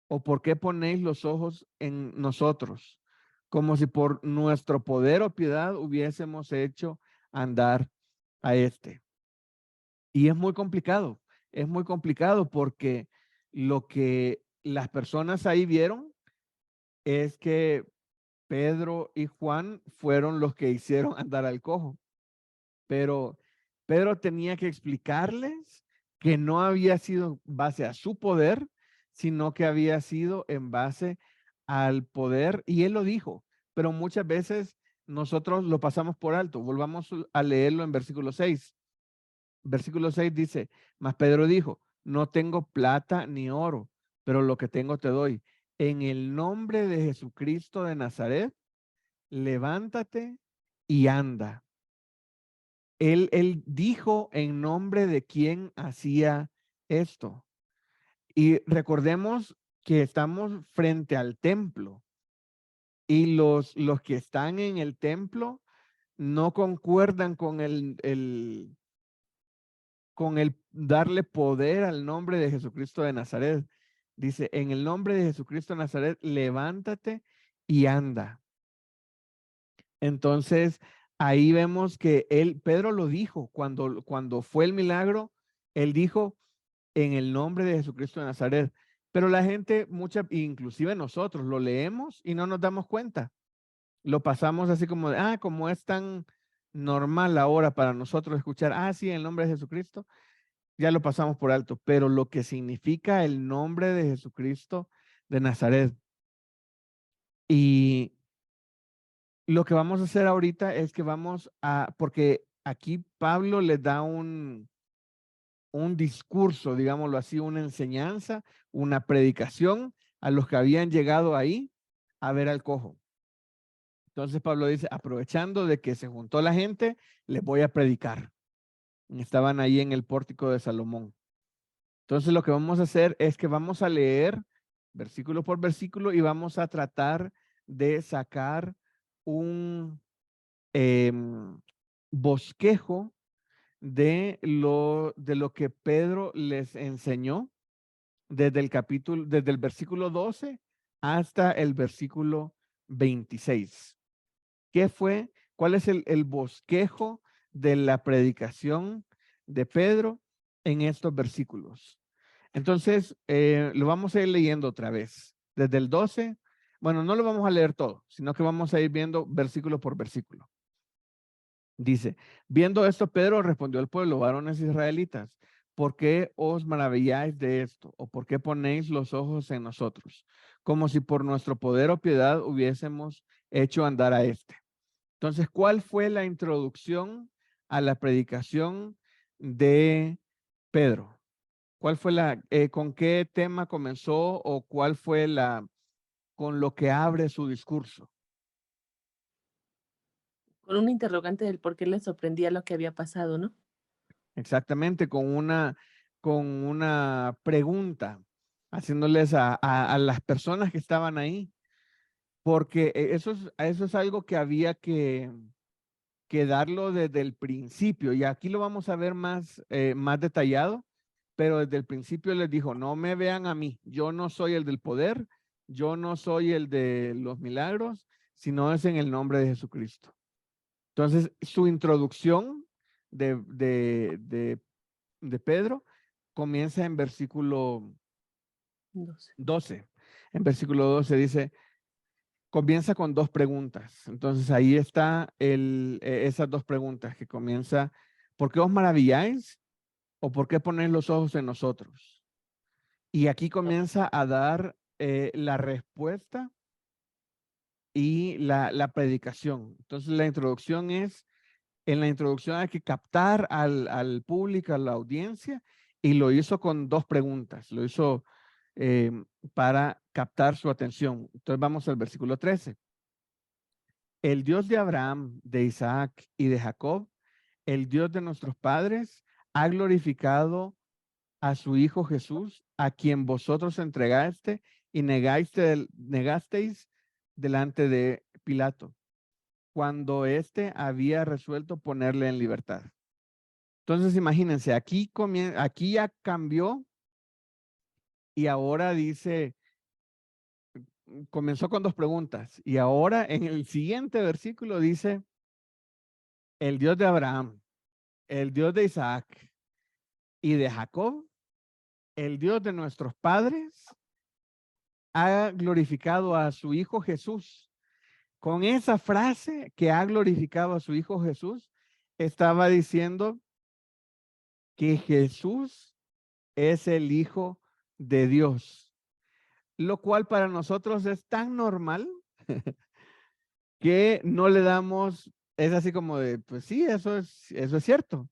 [SPEAKER 2] ¿O por qué ponéis los ojos en nosotros? como si por nuestro poder o piedad hubiésemos hecho andar a este. Y es muy complicado porque lo que las personas ahí vieron es que Pedro y Juan fueron los que hicieron andar al cojo, pero Pedro tenía que explicarles que no había sido en base a su poder, sino que había sido en base al poder, y él lo dijo, pero muchas veces nosotros lo pasamos por alto. Volvamos a leerlo en versículo 6. Versículo 6 dice, mas Pedro dijo, no tengo plata ni oro, pero lo que tengo te doy. En el nombre de Jesucristo de Nazaret, levántate y anda. Él dijo en nombre de quién hacía esto. Y recordemos que estamos frente al templo y los que están en el templo no concuerdan con con el darle poder al nombre de Jesucristo de Nazaret. Dice, en el nombre de Jesucristo de Nazaret, levántate y anda. Entonces, ahí vemos que Pedro lo dijo, cuando fue el milagro, él dijo, en el nombre de Jesucristo de Nazaret. Pero la gente, inclusive nosotros, lo leemos y no nos damos cuenta. Lo pasamos así como de, como es tan normal ahora para nosotros escuchar, sí, en el nombre de Jesucristo, ya lo pasamos por alto. Pero lo que significa el nombre de Jesucristo de Nazaret. Y lo que vamos a hacer ahorita es que porque aquí Pablo les da un discurso, digámoslo así, una enseñanza, una predicación a los que habían llegado ahí a ver al cojo. Entonces Pablo dice, aprovechando de que se juntó la gente, les voy a predicar. Estaban ahí en el pórtico de Salomón. Entonces lo que vamos a hacer es que vamos a leer versículo por versículo y vamos a tratar de sacar un bosquejo de lo que Pedro les enseñó desde el versículo 12 hasta el versículo 26. ¿Cuál es el bosquejo de la predicación de Pedro en estos versículos? Entonces, lo vamos a ir leyendo otra vez. Desde el 12, bueno, no lo vamos a leer todo, sino que vamos a ir viendo versículo por versículo. Dice, viendo esto, Pedro respondió al pueblo, varones israelitas, ¿por qué os maravilláis de esto? ¿O por qué ponéis los ojos en nosotros? Como si por nuestro poder o piedad hubiésemos hecho andar a este. Entonces, ¿cuál fue la introducción a la predicación de Pedro? ¿Cuál fue con qué tema comenzó o cuál fue con lo que abre su discurso?
[SPEAKER 7] Con un interrogante del por qué le sorprendía lo que había pasado, ¿no?
[SPEAKER 2] Exactamente, con una pregunta, haciéndoles a las personas que estaban ahí, porque eso es algo que había que darlo desde el principio, y aquí lo vamos a ver más detallado, pero desde el principio les dijo, no me vean a mí, yo no soy el del poder, yo no soy el de los milagros, sino es en el nombre de Jesucristo. Entonces, su introducción de Pedro comienza en versículo 12. En versículo 12 dice, comienza con dos preguntas. Entonces, ahí está esas dos preguntas que comienza, ¿por qué os maravilláis? ¿O por qué ponéis los ojos en nosotros? Y aquí comienza a dar la respuesta y la predicación. Entonces, la introducción es, en la introducción hay que captar al público, a la audiencia, y lo hizo con dos preguntas. Lo hizo para captar su atención. Entonces vamos al versículo 13. El Dios de Abraham, de Isaac y de Jacob, el Dios de nuestros padres, ha glorificado a su Hijo Jesús, a quien vosotros entregaste y negasteis delante de Pilato, cuando éste había resuelto ponerle en libertad. Entonces, imagínense, aquí ya cambió y ahora dice, comenzó con 2 preguntas y ahora en el siguiente versículo dice, el Dios de Abraham, el Dios de Isaac y de Jacob, el Dios de nuestros padres, ha glorificado a su Hijo Jesús. Con esa frase que ha glorificado a su Hijo Jesús, estaba diciendo que Jesús es el Hijo de Dios, lo cual para nosotros es tan normal que no le damos, es así como de, pues sí, eso es cierto,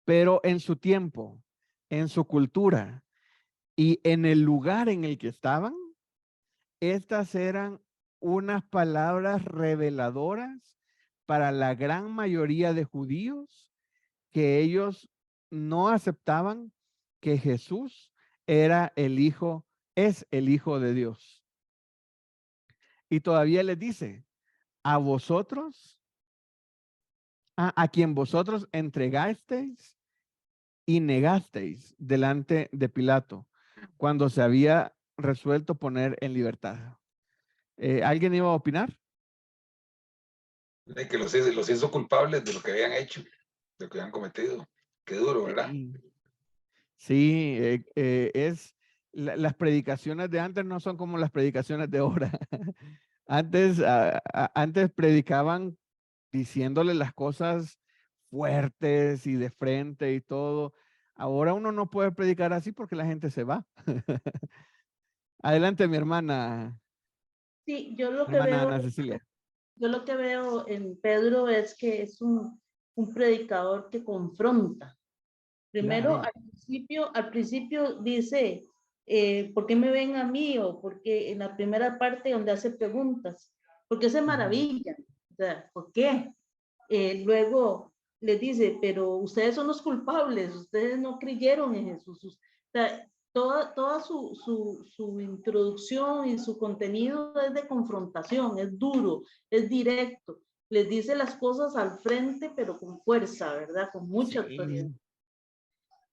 [SPEAKER 2] pero en su tiempo, en su cultura y en el lugar en el que estaban, estas eran unas palabras reveladoras para la gran mayoría de judíos que ellos no aceptaban que Jesús era el Hijo, es el Hijo de Dios. Y todavía les dice, a vosotros, a quien vosotros entregasteis y negasteis delante de Pilato, cuando se había resuelto poner en libertad. ¿Alguien iba a opinar?
[SPEAKER 3] De que los hizo culpables de lo que habían hecho, de lo que habían cometido. Qué duro, ¿verdad?
[SPEAKER 2] Sí, las predicaciones de antes no son como las predicaciones de ahora. Antes, antes predicaban diciéndole las cosas fuertes y de frente y todo. Ahora uno no puede predicar así porque la gente se va. Adelante, mi hermana.
[SPEAKER 8] Sí, yo lo que
[SPEAKER 2] Hermana
[SPEAKER 8] veo,
[SPEAKER 2] Ana Cecilia.
[SPEAKER 8] yo lo que veo en Pedro es que es un predicador que confronta. Primero,
[SPEAKER 2] Claro.
[SPEAKER 8] al principio dice, ¿por qué me ven a mí? O porque en la primera parte donde hace preguntas, ¿por qué se maravillan? O sea, ¿por qué? Luego les dice, pero ustedes son los culpables, ustedes no creyeron en Jesús. O sea, toda su introducción y su contenido es de confrontación, es duro, es directo. Les dice las cosas al frente, pero con fuerza, ¿verdad? Con mucha autoridad.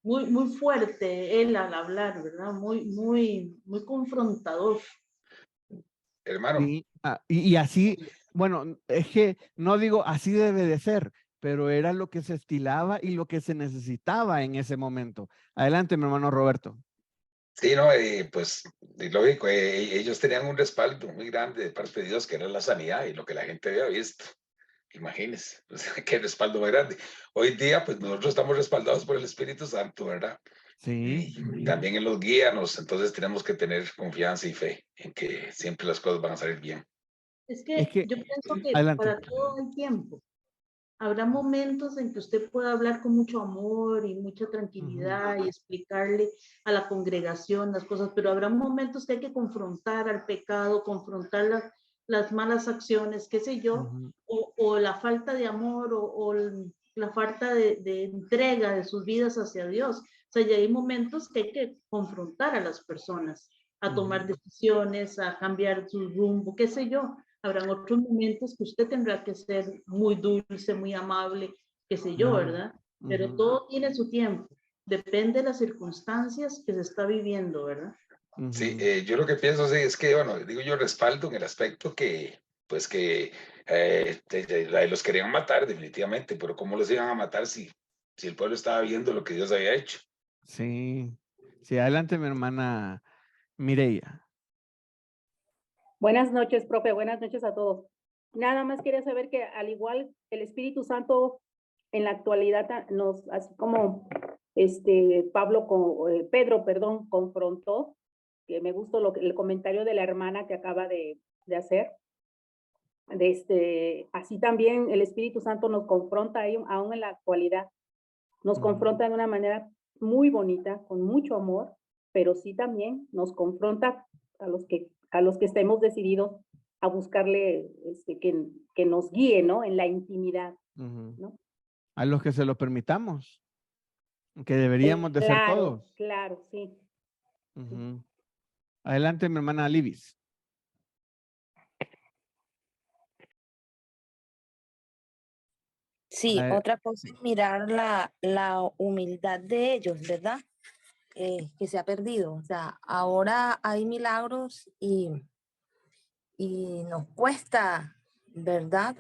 [SPEAKER 8] Muy fuerte él al hablar, ¿verdad? Muy confrontador.
[SPEAKER 3] Hermano.
[SPEAKER 2] Sí, y así, bueno, es que no digo así debe de ser, pero era lo que se estilaba y lo que se necesitaba en ese momento. Adelante, mi hermano Roberto.
[SPEAKER 3] Sí, no, pues lógico, ellos tenían un respaldo muy grande de parte de Dios, que era la sanidad y lo que la gente había visto. Imagínense, pues, qué respaldo muy grande. Hoy día, pues nosotros estamos respaldados por el Espíritu Santo, ¿verdad?
[SPEAKER 2] Sí.
[SPEAKER 3] Y también en los guíanos, entonces tenemos que tener confianza y fe en que siempre las cosas van a salir bien.
[SPEAKER 8] Es
[SPEAKER 2] Es
[SPEAKER 8] que
[SPEAKER 2] que,
[SPEAKER 8] yo pienso que
[SPEAKER 2] adelante.
[SPEAKER 8] para todo hay tiempo. Habrá momentos en que usted pueda hablar con mucho amor y mucha tranquilidad y explicarle a la congregación las cosas, pero habrá momentos que hay que confrontar al pecado, confrontar las malas acciones, qué sé yo, o la falta de amor o la falta de entrega de sus vidas hacia Dios. O sea, ya hay momentos que hay que confrontar a las personas, a tomar decisiones, a cambiar su rumbo, qué sé yo. Habrán otros momentos que usted tendrá que ser muy dulce, muy amable, qué sé yo, ¿verdad? Pero todo tiene su tiempo. Depende de las circunstancias que se está viviendo, ¿verdad?
[SPEAKER 3] Sí, yo lo que pienso sí, es que, bueno, digo yo respaldo en el aspecto que, pues que los querían matar definitivamente, pero ¿cómo los iban a matar si el pueblo estaba viendo lo que Dios había hecho?
[SPEAKER 2] Sí, sí, adelante mi hermana Mireia.
[SPEAKER 9] Buenas noches, profe. Buenas noches a todos. Nada más quería saber que al igual el Espíritu Santo en la actualidad nos, así como Pedro, perdón, confrontó, que me gustó el comentario de la hermana que acaba de hacer. Así también el Espíritu Santo nos confronta aún en la actualidad. Nos confronta de una manera muy bonita, con mucho amor, pero sí también nos confronta a los que estemos decididos a buscarle que nos guíe, ¿no? En la intimidad, ¿no?
[SPEAKER 2] A los que se lo permitamos, que deberíamos de ser todos.
[SPEAKER 9] Claro, sí.
[SPEAKER 2] Adelante, mi hermana Libis.
[SPEAKER 6] Sí, otra cosa es mirar la humildad de ellos, ¿verdad? Que se ha perdido. O sea, ahora hay milagros y y nos cuesta, ¿verdad?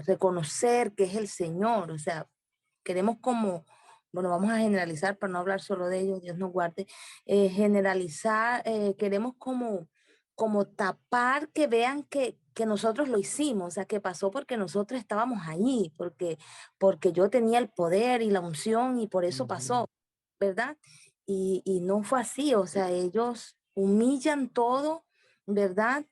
[SPEAKER 6] Reconocer que es el Señor. O sea, queremos como, bueno, vamos a generalizar para no hablar solo de ellos, Dios nos guarde, generalizar, queremos como tapar que vean que nosotros lo hicimos, o sea, que pasó porque nosotros estábamos ahí, porque yo tenía el poder y la unción y por eso pasó, ¿verdad? Y no fue así, o sea, ellos humillan todo, ¿verdad?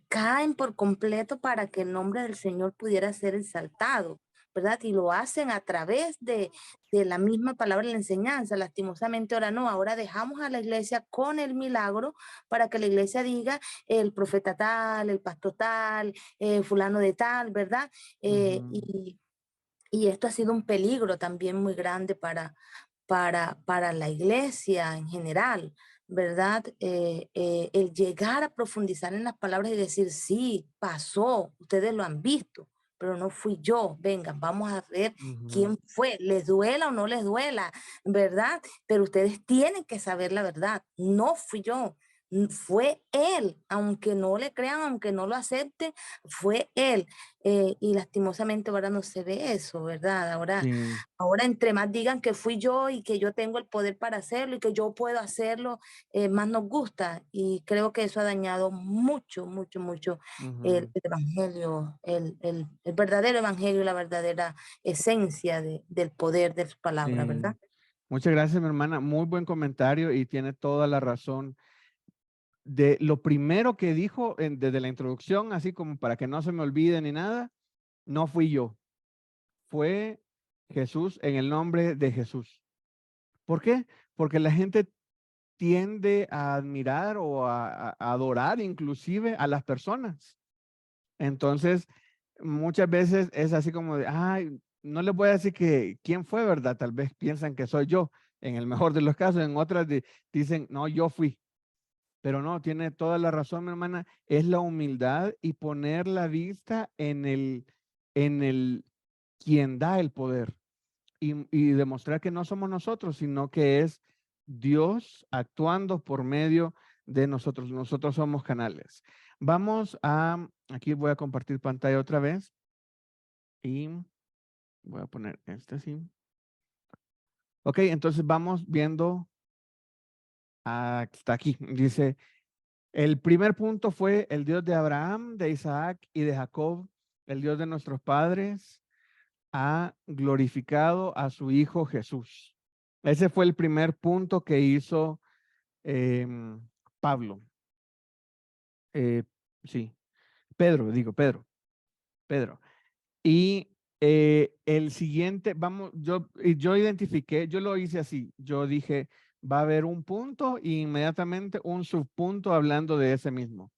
[SPEAKER 6] Caen por completo para que el nombre del Señor pudiera ser exaltado, ¿verdad? Y lo hacen a través de la misma palabra de la enseñanza. Lastimosamente ahora no, ahora dejamos a la iglesia con el milagro para que la iglesia diga el profeta tal, el pastor tal, fulano de tal, ¿verdad? Y esto ha sido un peligro también muy grande para la iglesia en general, ¿verdad? El llegar a profundizar en las palabras y decir, sí, pasó, ustedes lo han visto, pero no fui yo. Vengan, vamos a ver quién fue, les duela o no les duela, ¿verdad? Pero ustedes tienen que saber la verdad, no fui yo. Fue él, aunque no le crean, aunque no lo acepten, fue él. Y lastimosamente ahora no se ve eso, ¿verdad? Ahora entre más digan que fui yo y que yo tengo el poder para hacerlo y que yo puedo hacerlo, más nos gusta. Y creo que eso ha dañado mucho, mucho, mucho el evangelio, el verdadero evangelio y la verdadera esencia del poder de su palabra, ¿verdad?
[SPEAKER 2] Muchas gracias, mi hermana. Muy buen comentario y tiene toda la razón. De lo primero que dijo desde la introducción, así como para que no se me olvide ni nada, no fui yo. Fue Jesús en el nombre de Jesús. ¿Por qué? Porque la gente tiende a admirar o a adorar inclusive a las personas. Entonces, muchas veces es así como de, ay, no les voy a decir que quién fue, ¿verdad? Tal vez piensan que soy yo, en el mejor de los casos, en otras dicen, no, yo fui. Pero no, tiene toda la razón, mi hermana, es la humildad y poner la vista en el quien da el poder y demostrar que no somos nosotros, sino que es Dios actuando por medio de nosotros. Nosotros somos canales. Vamos a, aquí voy a compartir pantalla otra vez y voy a poner este así. Ok, entonces vamos viendo hasta aquí. Dice, el primer punto fue el Dios de Abraham, de Isaac y de Jacob, el Dios de nuestros padres, ha glorificado a su Hijo Jesús. Ese fue el primer punto que hizo Pablo. Sí, Pedro. Y el siguiente, vamos, yo identifiqué, yo lo hice así, yo dije, va a haber un punto e inmediatamente un subpunto hablando de ese mismo.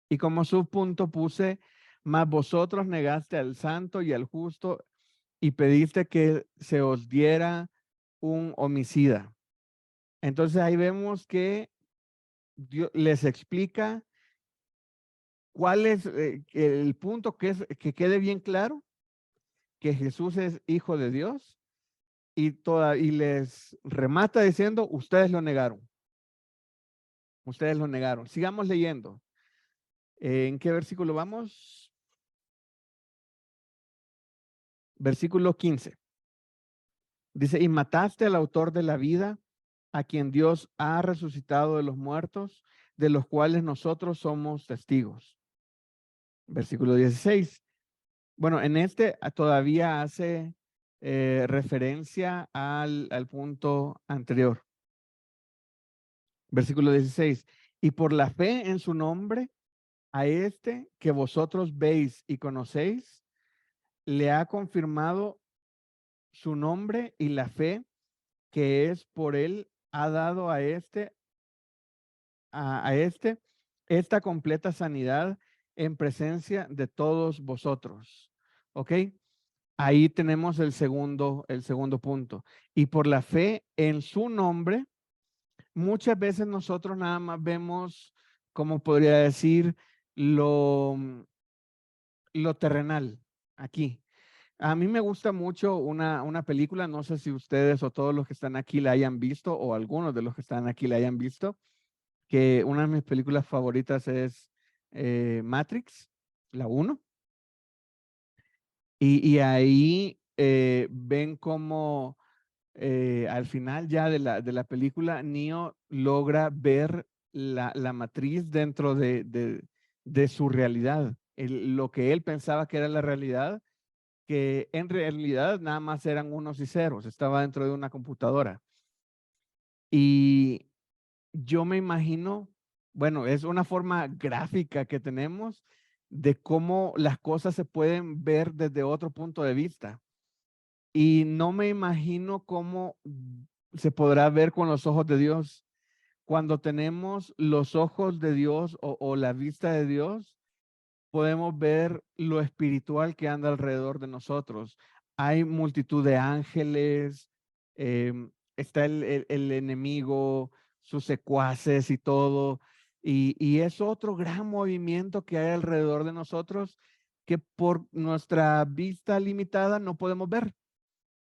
[SPEAKER 2] Y como subpunto puse, mas vosotros negaste al santo y al justo y pediste que se os diera un homicida. Entonces ahí vemos que Dios les explica cuál es el punto que quede bien claro, que Jesús es hijo de Dios y les remata diciendo, ustedes lo negaron. Ustedes lo negaron. Sigamos leyendo. ¿En qué versículo vamos? Versículo 15. Dice, y mataste al autor de la vida, a quien Dios ha resucitado de los muertos, de los cuales nosotros somos testigos. Versículo 16. Bueno, en este todavía hace referencia al punto anterior. Versículo 16. Y por la fe en su nombre, a este que vosotros veis y conocéis, le ha confirmado su nombre y la fe que es por él ha dado a este esta completa sanidad en presencia de todos vosotros. ¿Ok? Ahí tenemos el segundo punto. Y por la fe en su nombre, muchas veces nosotros nada más vemos, como podría decir, lo terrenal aquí. A mí me gusta mucho una película, no sé si ustedes o todos los que están aquí la hayan visto o algunos de los que están aquí la hayan visto, que una de mis películas favoritas es Matrix, la 1. Y ahí ven cómo al final ya de la película, Neo logra ver la matriz dentro de su realidad. Lo que él pensaba que era la realidad, que en realidad nada más eran unos y ceros, estaba dentro de una computadora. Y yo me imagino, bueno, es una forma gráfica que tenemos de cómo las cosas se pueden ver desde otro punto de vista. Y no me imagino cómo se podrá ver con los ojos de Dios. Cuando tenemos los ojos de Dios o la vista de Dios, podemos ver lo espiritual que anda alrededor de nosotros. Hay multitud de ángeles, está el enemigo, sus secuaces y todo. Y es otro gran movimiento que hay alrededor de nosotros que por nuestra vista limitada no podemos ver.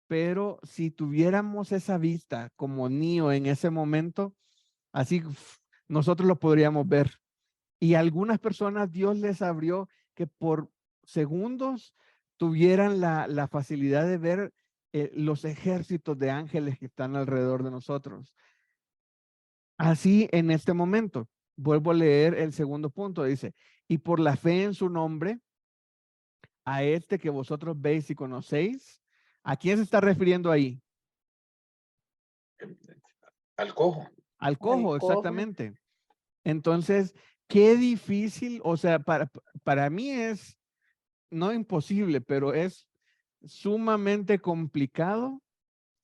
[SPEAKER 2] Pero si tuviéramos esa vista como Neo en ese momento, así nosotros lo podríamos ver. Y algunas personas Dios les abrió que por segundos tuvieran la facilidad de ver los ejércitos de ángeles que están alrededor de nosotros. Así en este momento, vuelvo a leer el segundo punto, dice, y por la fe en su nombre, a este que vosotros veis y conocéis. ¿A quién se está refiriendo ahí?
[SPEAKER 3] Al cojo.
[SPEAKER 2] Al
[SPEAKER 9] Al
[SPEAKER 2] cojo,
[SPEAKER 9] cojo.
[SPEAKER 2] exactamente. Entonces, qué difícil, o sea, para mí es no imposible, pero es sumamente complicado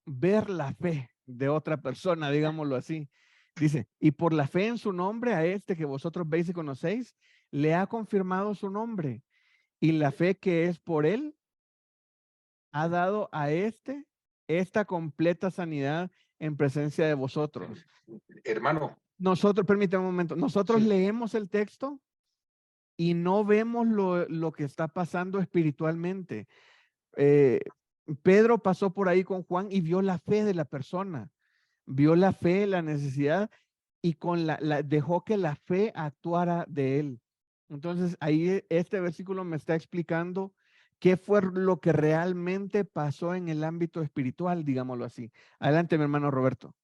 [SPEAKER 2] ver la fe de otra persona, digámoslo así. Dice, y por la fe en su nombre, a este que vosotros veis y conocéis, le ha confirmado su nombre. Y la fe que es por él, ha dado a este esta completa sanidad en presencia de vosotros.
[SPEAKER 3] Hermano.
[SPEAKER 2] Nosotros, permítame un momento, nosotros
[SPEAKER 3] Sí.
[SPEAKER 2] leemos el texto y no vemos lo que está pasando espiritualmente. Pedro pasó por ahí con Juan y vio la fe de la persona, vio la fe, la necesidad y con dejó que la fe actuara de él. Entonces ahí este versículo me está explicando qué fue lo que realmente pasó en el ámbito espiritual, digámoslo así. Adelante, mi hermano Roberto.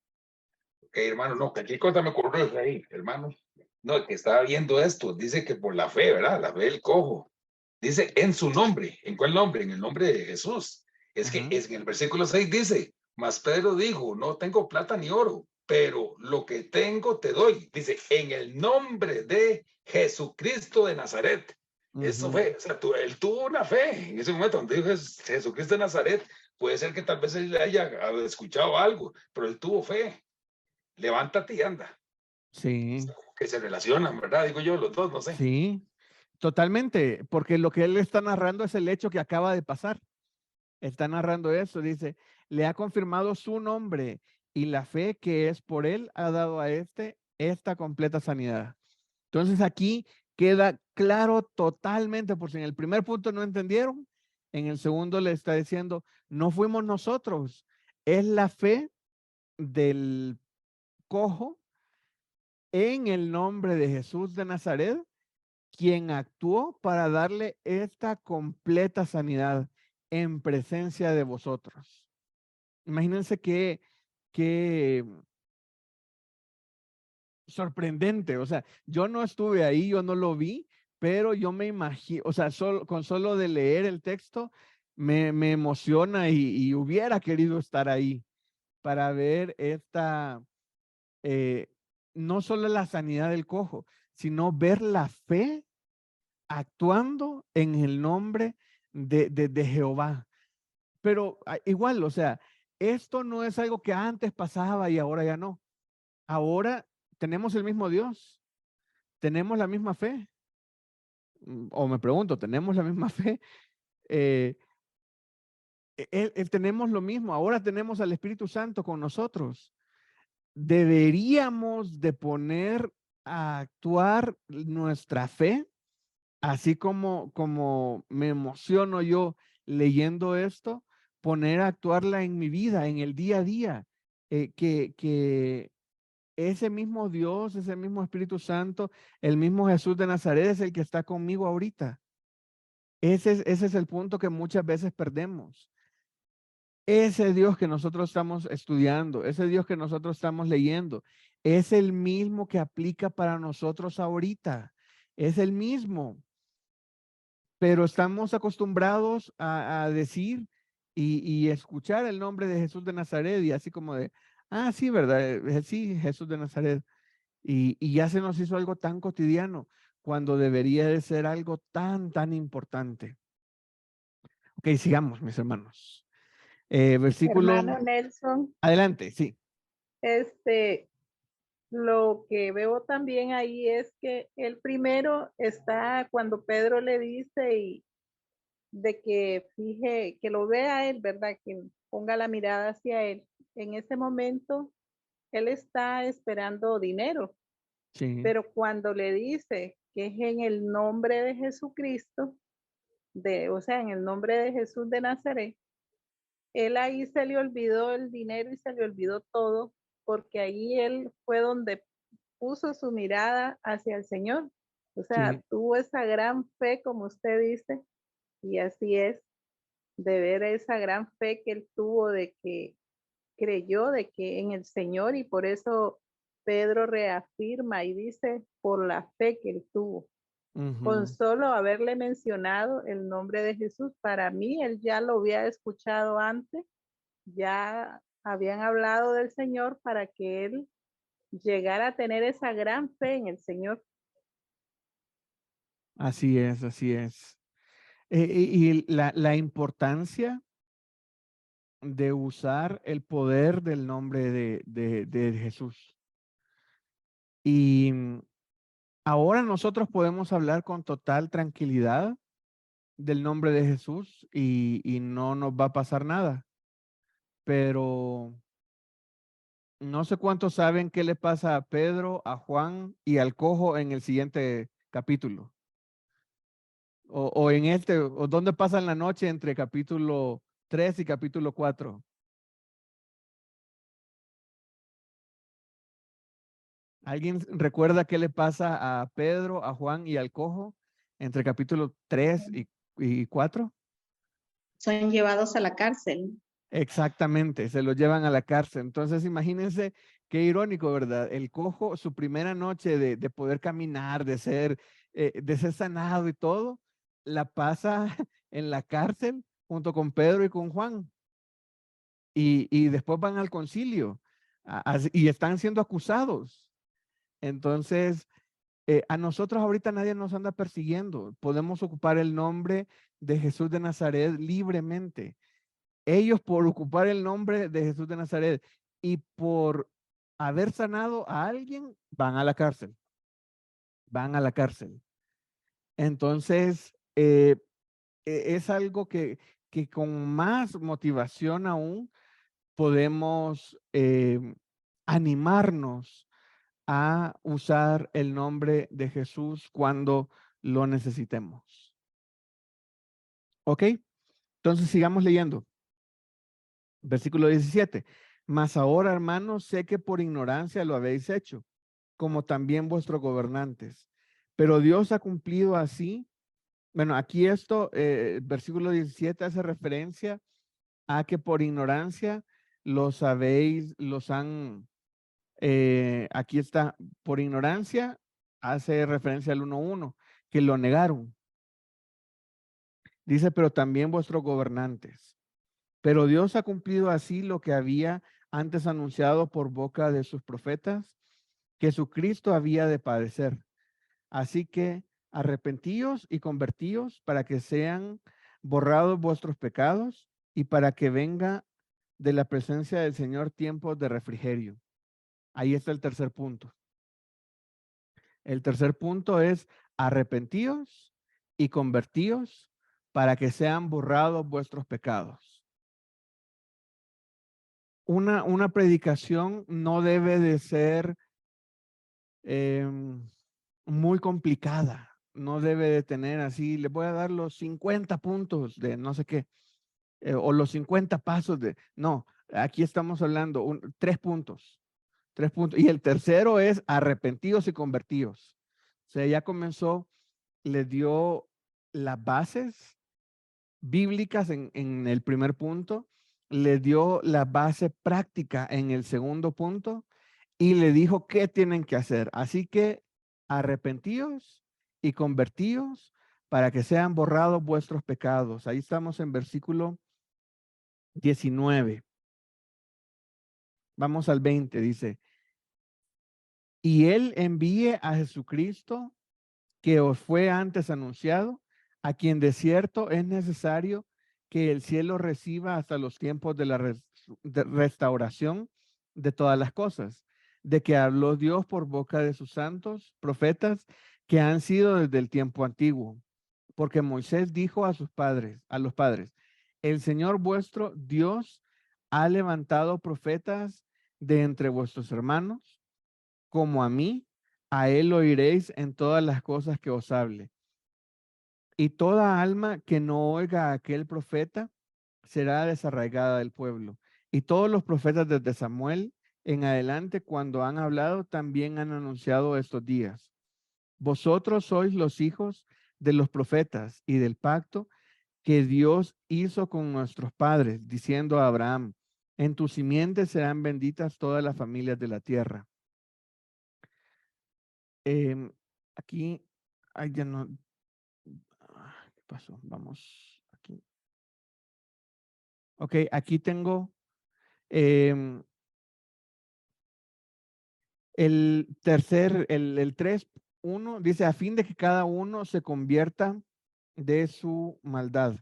[SPEAKER 3] Ok, hermano, no, cualquier cosa me ocurrió ahí, hermano. No, el que estaba viendo esto, dice que por la fe, ¿verdad? La fe del cojo. Dice en su nombre. ¿En cuál nombre? En el nombre de Jesús. Es que es en el versículo 6 dice, mas Pedro dijo, no tengo plata ni oro, pero lo que tengo te doy. Dice, en el nombre de Jesucristo de Nazaret. Eso fue, o sea, él tuvo una fe en ese momento donde dijo Jesucristo de Nazaret. Puede ser que tal vez él haya escuchado algo, pero él tuvo fe. Levántate y anda.
[SPEAKER 2] Sí.
[SPEAKER 3] Que se relacionan, ¿verdad? Digo yo, los dos, no sé.
[SPEAKER 2] Sí, totalmente, porque lo que él está narrando es el hecho que acaba de pasar. Está narrando eso, dice, le ha confirmado su nombre y la fe que es por él ha dado a esta completa sanidad. Entonces aquí queda claro totalmente, por si en el primer punto no entendieron, en el segundo le está diciendo, no fuimos nosotros, es la fe del cojo en el nombre de Jesús de Nazaret, quien actuó para darle esta completa sanidad en presencia de vosotros. Imagínense qué sorprendente. O sea, yo no estuve ahí, yo no lo vi, pero yo me imagino, o sea, con solo de leer el texto me emociona y hubiera querido estar ahí para ver no solo la sanidad del cojo, sino ver la fe actuando en el nombre de Jehová. Pero igual, o sea, esto no es algo que antes pasaba y ahora ya no. Ahora tenemos el mismo Dios, tenemos la misma fe. O me pregunto, ¿tenemos la misma fe? Tenemos lo mismo, ahora tenemos al Espíritu Santo con nosotros. Deberíamos de poner a actuar nuestra fe, así como me emociono yo leyendo esto, poner a actuarla en mi vida, en el día a día, que ese mismo Dios, ese mismo Espíritu Santo, el mismo Jesús de Nazaret es el que está conmigo ahorita. Ese es el punto que muchas veces perdemos. Ese Dios que nosotros estamos estudiando, ese Dios que nosotros estamos leyendo, es el mismo que aplica para nosotros ahorita. Es el mismo. Pero estamos acostumbrados a decir y escuchar el nombre de Jesús de Nazaret y así como de, ah, sí, ¿verdad? Sí, Jesús de Nazaret. Y ya se nos hizo algo tan cotidiano cuando debería de ser algo tan importante. Ok, sigamos, mis hermanos. Versículo.
[SPEAKER 5] Hermano Nelson,
[SPEAKER 2] Adelante, sí.
[SPEAKER 5] Lo que veo también ahí es que el primero está cuando Pedro le dice y de que fije, que lo vea a él, ¿verdad? Que ponga la mirada hacia él. En ese momento, él está esperando dinero,
[SPEAKER 2] Sí.
[SPEAKER 5] pero cuando le dice que es en el nombre de Jesucristo, o sea, en el nombre de Jesús de Nazaret, él ahí se le olvidó el dinero y se le olvidó todo, porque ahí él fue donde puso su mirada hacia el Señor. O sea,
[SPEAKER 2] Sí.
[SPEAKER 5] tuvo esa gran fe, como usted dice, y así es, de ver esa gran fe que él tuvo, de que creyó de que en el Señor, y por eso Pedro reafirma y dice, por la fe que él tuvo. Con solo haberle mencionado el nombre de Jesús, para mí él ya lo había escuchado antes, ya habían hablado del Señor para que él llegara a tener esa gran fe en el Señor.
[SPEAKER 2] Así es, así es. Y la importancia de usar el poder del nombre de Jesús. Y ahora nosotros podemos hablar con total tranquilidad del nombre de Jesús y no nos va a pasar nada. Pero no sé cuántos saben qué le pasa a Pedro, a Juan y al cojo en el siguiente capítulo. O en o dónde pasan la noche entre capítulo 3 y capítulo 4. ¿Alguien recuerda qué le pasa a Pedro, a Juan y al cojo entre capítulo 3 y 4?
[SPEAKER 1] Son llevados a la cárcel.
[SPEAKER 2] Exactamente, se los llevan a la cárcel. Entonces, imagínense qué irónico, ¿verdad? El cojo, su primera noche de poder caminar, de ser sanado y todo, la pasa en la cárcel junto con Pedro y con Juan. Y después van al concilio y están siendo acusados. Entonces, a nosotros ahorita nadie nos anda persiguiendo. Podemos ocupar el nombre de Jesús de Nazaret libremente. Ellos por ocupar el nombre de Jesús de Nazaret y por haber sanado a alguien, van a la cárcel. Van a la cárcel. Entonces, es algo que con más motivación aún podemos animarnos a usar el nombre de Jesús cuando lo necesitemos. ¿Ok? Entonces sigamos leyendo. Versículo 17. Mas ahora, hermanos, sé que por ignorancia lo habéis hecho, como también vuestros gobernantes. Pero Dios ha cumplido así. Bueno, aquí versículo 17 hace referencia a que por ignorancia aquí está, por ignorancia, hace referencia al 1:1, que lo negaron. Dice, pero también vuestros gobernantes. Pero Dios ha cumplido así lo que había antes anunciado por boca de sus profetas, que su Cristo había de padecer. Así que arrepentíos y convertíos para que sean borrados vuestros pecados y para que venga de la presencia del Señor tiempos de refrigerio. Ahí está el tercer punto. El tercer punto es arrepentíos y convertíos para que sean borrados vuestros pecados. Una predicación no debe de ser muy complicada. No debe de tener así, les voy a dar los 50 puntos de no sé qué, o los 50 pasos de, no, aquí estamos hablando 3 puntos. 3 puntos. Y el tercero es arrepentidos y convertidos. O sea, ya comenzó, le dio las bases bíblicas en el primer punto, le dio la base práctica en el segundo punto y le dijo qué tienen que hacer. Así que arrepentidos y convertidos para que sean borrados vuestros pecados. Ahí estamos en versículo 19. Vamos al 20, dice, y él envíe a Jesucristo que os fue antes anunciado, a quien de cierto es necesario que el cielo reciba hasta los tiempos de la restauración de todas las cosas, de que habló Dios por boca de sus santos profetas que han sido desde el tiempo antiguo. Porque Moisés dijo a sus padres, a los padres, el Señor vuestro Dios ha levantado profetas de entre vuestros hermanos, como a mí, a él oiréis en todas las cosas que os hable. Y toda alma que no oiga a aquel profeta será desarraigada del pueblo. Y todos los profetas desde Samuel en adelante, cuando han hablado, también han anunciado estos días. Vosotros sois los hijos de los profetas y del pacto que Dios hizo con nuestros padres, diciendo a Abraham, en tu simiente serán benditas todas las familias de la tierra. Aquí, ay, ya no, ¿qué pasó? Vamos aquí. Ok, aquí tengo el tercer, el 3:1, dice, a fin de que cada uno se convierta de su maldad.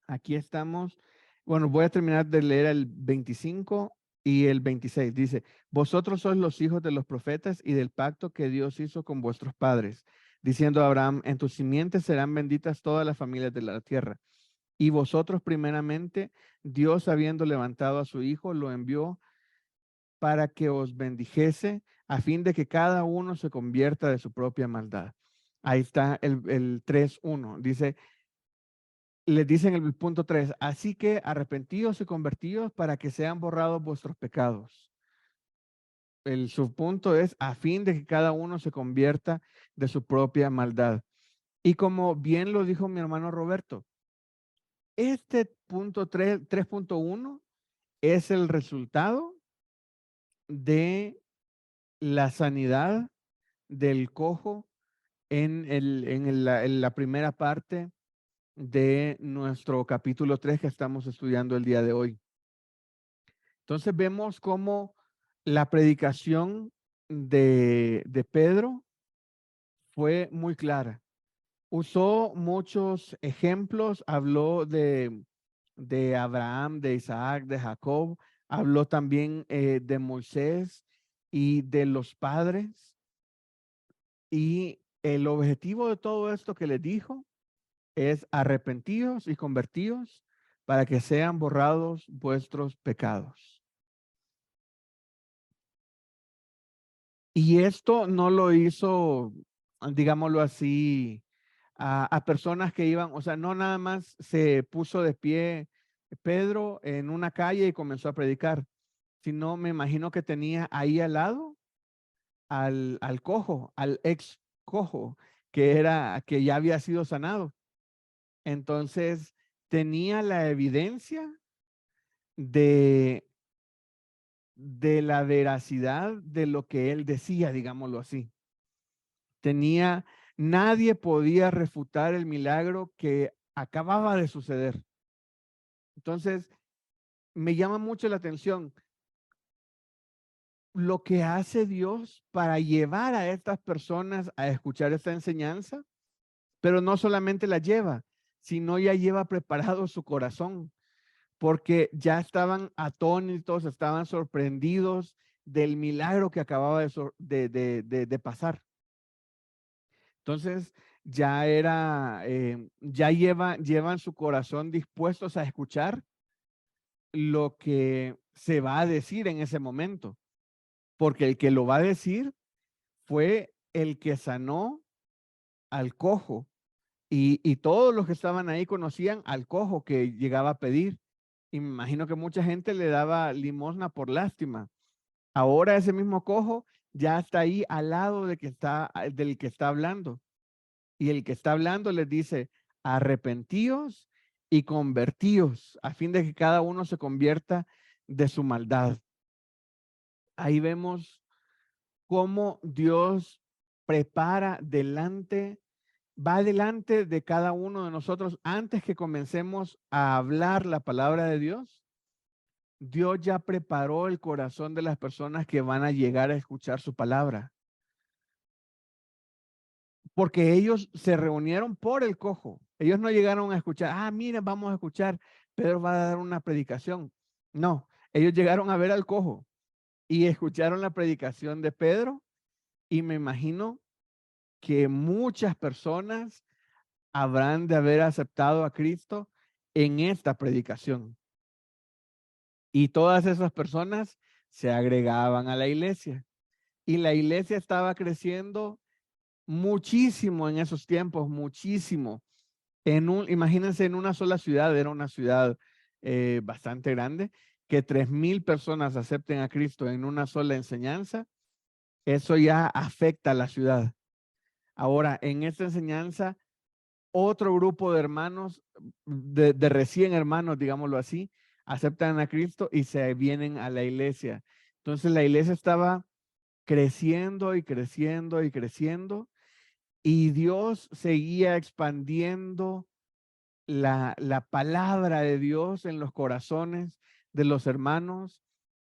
[SPEAKER 2] Aquí estamos. Bueno, voy a terminar de leer el 25 y el 26. Dice, vosotros sois los hijos de los profetas y del pacto que Dios hizo con vuestros padres, diciendo a Abraham, en tus simientes serán benditas todas las familias de la tierra. Y vosotros primeramente, Dios habiendo levantado a su hijo, lo envió para que os bendijese a fin de que cada uno se convierta de su propia maldad. Ahí está el 3:1. Dice, les dice en el punto 3, así que arrepentidos y convertidos para que sean borrados vuestros pecados. El subpunto es a fin de que cada uno se convierta de su propia maldad. Y como bien lo dijo mi hermano Roberto, este punto 3.1 es el resultado de la sanidad del cojo en la primera parte de nuestro capítulo 3 que estamos estudiando el día de hoy. Entonces vemos cómo la predicación de Pedro fue muy clara. Usó muchos ejemplos, habló de Abraham, de Isaac, de Jacob, habló también de Moisés y de los padres. Y el objetivo de todo esto que les dijo es arrepentidos y convertidos para que sean borrados vuestros pecados. Y esto no lo hizo, digámoslo así, a personas que iban, o sea, no nada más se puso de pie Pedro en una calle y comenzó a predicar, sino me imagino que tenía ahí al lado al cojo, al ex cojo, que ya había sido sanado. Entonces, tenía la evidencia de la veracidad de lo que él decía, digámoslo así. Nadie podía refutar el milagro que acababa de suceder. Entonces, me llama mucho la atención lo que hace Dios para llevar a estas personas a escuchar esta enseñanza, pero no solamente la lleva, sino ya lleva preparado su corazón, porque ya estaban atónitos, estaban sorprendidos del milagro que acababa de pasar. Entonces, ya llevan su corazón dispuestos a escuchar lo que se va a decir en ese momento, porque el que lo va a decir fue el que sanó al cojo y todos los que estaban ahí conocían al cojo que llegaba a pedir. Y me imagino que mucha gente le daba limosna por lástima. Ahora ese mismo cojo ya está ahí al lado del que está hablando. Y el que está hablando les dice, arrepentíos y convertíos, a fin de que cada uno se convierta de su maldad. Ahí vemos cómo Dios prepara va delante de cada uno de nosotros antes que comencemos a hablar la palabra de Dios. Dios ya preparó el corazón de las personas que van a llegar a escuchar su palabra. Porque ellos se reunieron por el cojo. Ellos no llegaron a escuchar, miren, vamos a escuchar, Pedro va a dar una predicación. No, ellos llegaron a ver al cojo y escucharon la predicación de Pedro, y me imagino que muchas personas habrán de haber aceptado a Cristo en esta predicación. Y todas esas personas se agregaban a la iglesia. Y la iglesia estaba creciendo muchísimo en esos tiempos, muchísimo. Imagínense, en una sola ciudad, era una ciudad bastante grande, que 3,000 personas acepten a Cristo en una sola enseñanza, eso ya afecta a la ciudad. Ahora, en esta enseñanza, otro grupo de hermanos, de recién hermanos, digámoslo así, aceptan a Cristo y se vienen a la iglesia. Entonces la iglesia estaba creciendo y creciendo y creciendo, y Dios seguía expandiendo la palabra de Dios en los corazones de los hermanos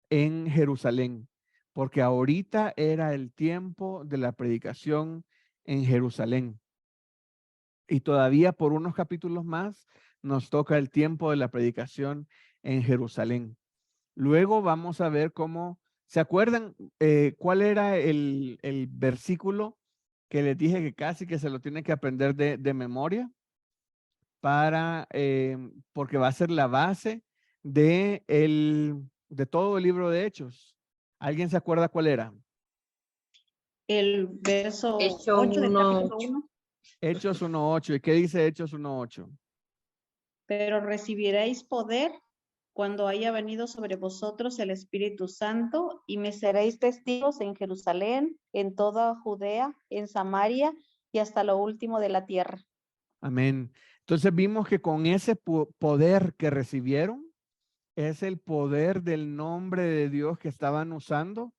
[SPEAKER 2] en Jerusalén, porque ahorita era el tiempo de la predicación en Jerusalén. Y todavía por unos capítulos más nos toca el tiempo de la predicación en Jerusalén. Luego vamos a ver cómo, ¿se acuerdan cuál era el versículo que les dije que casi que se lo tiene que aprender de memoria? Porque va a ser la base de todo el libro de Hechos. ¿Alguien se acuerda cuál era?
[SPEAKER 1] El verso
[SPEAKER 5] Hechos
[SPEAKER 1] 8 del
[SPEAKER 5] 1:8.
[SPEAKER 1] capítulo 1.
[SPEAKER 2] Hechos 1:8. ¿Y qué dice Hechos 1:8?
[SPEAKER 1] Pero recibiréis poder cuando haya venido sobre vosotros el Espíritu Santo, y me seréis testigos en Jerusalén, en toda Judea, en Samaria y hasta lo último de la tierra.
[SPEAKER 2] Amén. Entonces vimos que con ese poder que recibieron, es el poder del nombre de Dios que estaban usando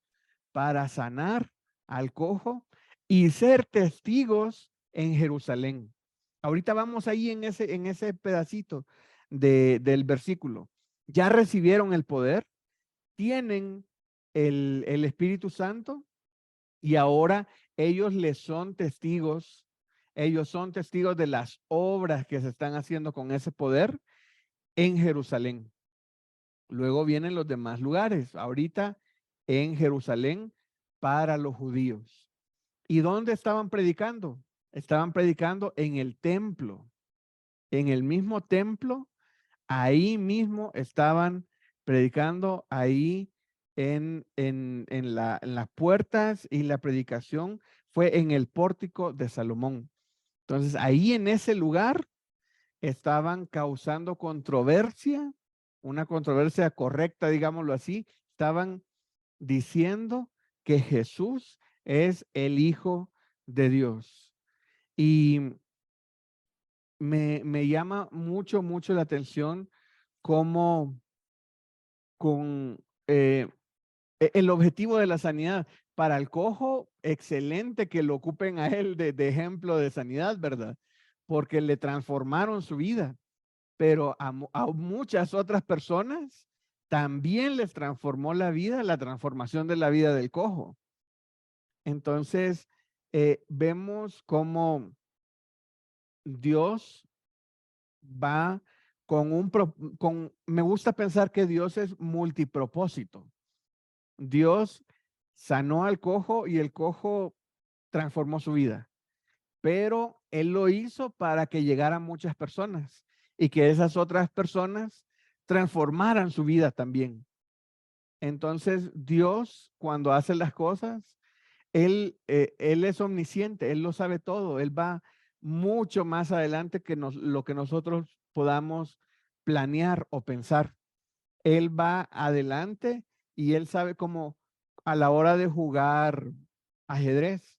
[SPEAKER 2] para sanar al cojo y ser testigos en Jerusalén. Ahorita vamos ahí en ese pedacito del versículo. Ya recibieron el poder, tienen el Espíritu Santo, y ahora ellos les son testigos. Ellos son testigos de las obras que se están haciendo con ese poder en Jerusalén. Luego vienen los demás lugares. Ahorita en Jerusalén para los judíos. ¿Y dónde estaban predicando? Estaban predicando en el templo. En el mismo templo, ahí mismo estaban predicando, ahí en las puertas, y la predicación fue en el pórtico de Salomón. Entonces, ahí en ese lugar estaban causando controversia, una controversia correcta, digámoslo así. Estaban diciendo que Jesús es el Hijo de Dios. Y me llama mucho, mucho la atención cómo con el objetivo de la sanidad. Para el cojo, excelente que lo ocupen a él de ejemplo de sanidad, ¿verdad? Porque le transformaron su vida. Pero a muchas otras personas también les transformó la vida, la transformación de la vida del cojo. Entonces, vemos cómo Dios va me gusta pensar que Dios es multipropósito. Dios sanó al cojo y el cojo transformó su vida, pero Él lo hizo para que llegaran muchas personas y que esas otras personas transformaran su vida también. Entonces, Dios, cuando hace las cosas, Él es omnisciente, Él lo sabe todo, Él va mucho más adelante que lo que nosotros podamos planear o pensar. Él va adelante y Él sabe cómo a la hora de jugar ajedrez.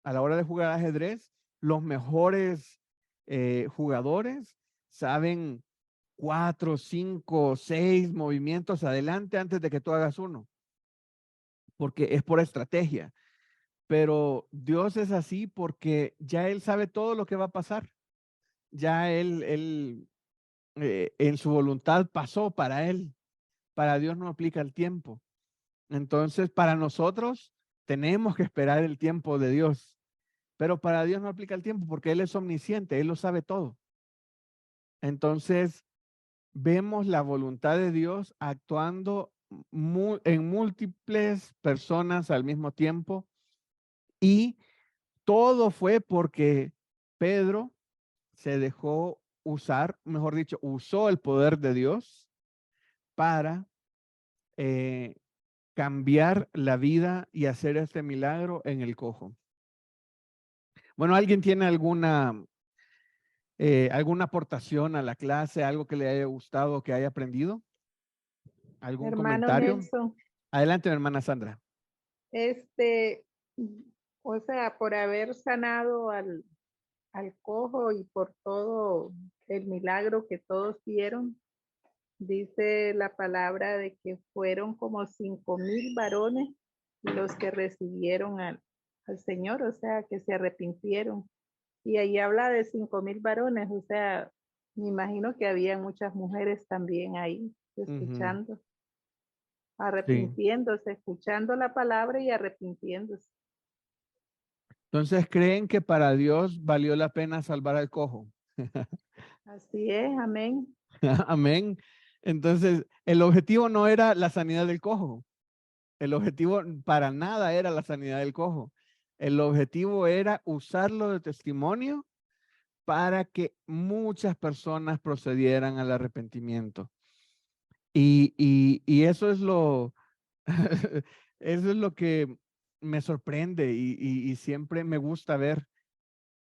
[SPEAKER 2] A la hora de jugar ajedrez, los mejores jugadores saben 4, 5, 6 movimientos adelante antes de que tú hagas uno, porque es por estrategia. Pero Dios es así porque ya Él sabe todo lo que va a pasar. Ya Él en su voluntad pasó para Él. Para Dios no aplica el tiempo. Entonces, para nosotros tenemos que esperar el tiempo de Dios. Pero para Dios no aplica el tiempo porque Él es omnisciente, Él lo sabe todo. Entonces, vemos la voluntad de Dios actuando en múltiples personas al mismo tiempo, y todo fue porque Pedro se dejó usar, mejor dicho, usó el poder de Dios para cambiar la vida y hacer este milagro en el cojo. Bueno, ¿alguien tiene alguna aportación a la clase, algo que le haya gustado, que haya aprendido? ¿Algún
[SPEAKER 5] Hermano
[SPEAKER 2] comentario?
[SPEAKER 5] Nelson,
[SPEAKER 2] Adelante, mi hermana Sandra.
[SPEAKER 5] o sea, por haber sanado al cojo y por todo el milagro que todos vieron, dice la palabra de que fueron como 5,000 varones los que recibieron al Señor, o sea, que se arrepintieron. Y ahí habla de 5,000 varones, o sea, me imagino que había muchas mujeres también ahí escuchando, arrepintiéndose, escuchando la palabra y arrepintiéndose.
[SPEAKER 2] Entonces, ¿creen que para Dios valió la pena salvar al cojo?
[SPEAKER 5] Así es, amén.
[SPEAKER 2] Amén. Entonces, el objetivo no era la sanidad del cojo. El objetivo para nada era la sanidad del cojo. El objetivo era usarlo de testimonio para que muchas personas procedieran al arrepentimiento. Y eso es eso es lo que me sorprende y siempre me gusta ver,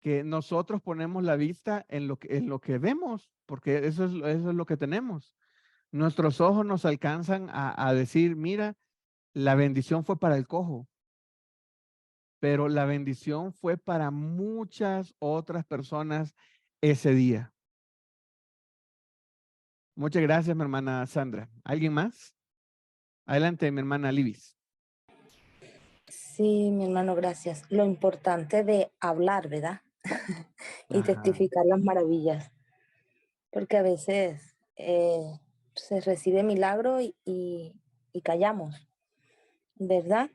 [SPEAKER 2] que nosotros ponemos la vista en lo que vemos, porque eso es lo que tenemos. Nuestros ojos nos alcanzan a decir, mira, la bendición fue para el cojo, pero la bendición fue para muchas otras personas ese día. Muchas gracias, mi hermana Sandra. ¿Alguien más? Adelante, mi hermana Libis.
[SPEAKER 6] Sí, mi hermano, gracias. Lo importante de hablar, ¿verdad? Y
[SPEAKER 2] Ajá.
[SPEAKER 6] testificar las maravillas. Porque a veces se recibe milagro y callamos, ¿verdad?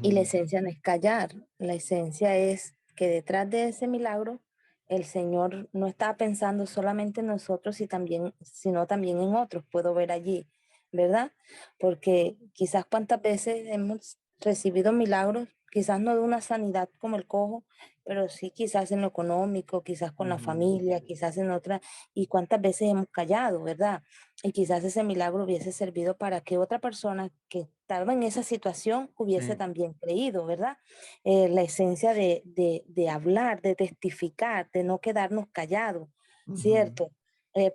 [SPEAKER 6] Y la
[SPEAKER 2] Ujú.
[SPEAKER 6] esencia no es callar, la esencia es que detrás de ese milagro el Señor no está pensando solamente en nosotros, sino también en otros. Puedo ver allí, ¿verdad? Porque quizás cuántas veces hemos recibido milagros, quizás no de una sanidad como el cojo, pero sí quizás en lo económico, quizás con la
[SPEAKER 2] Ujú.
[SPEAKER 6] familia, quizás en otra, y cuántas veces hemos callado, ¿verdad? Y quizás ese milagro hubiese servido para que otra persona que estaba en esa situación hubiese
[SPEAKER 2] Sí.
[SPEAKER 6] también creído, ¿verdad? La esencia de hablar, de testificar, de no quedarnos callados,
[SPEAKER 2] Ujú.
[SPEAKER 6] ¿cierto?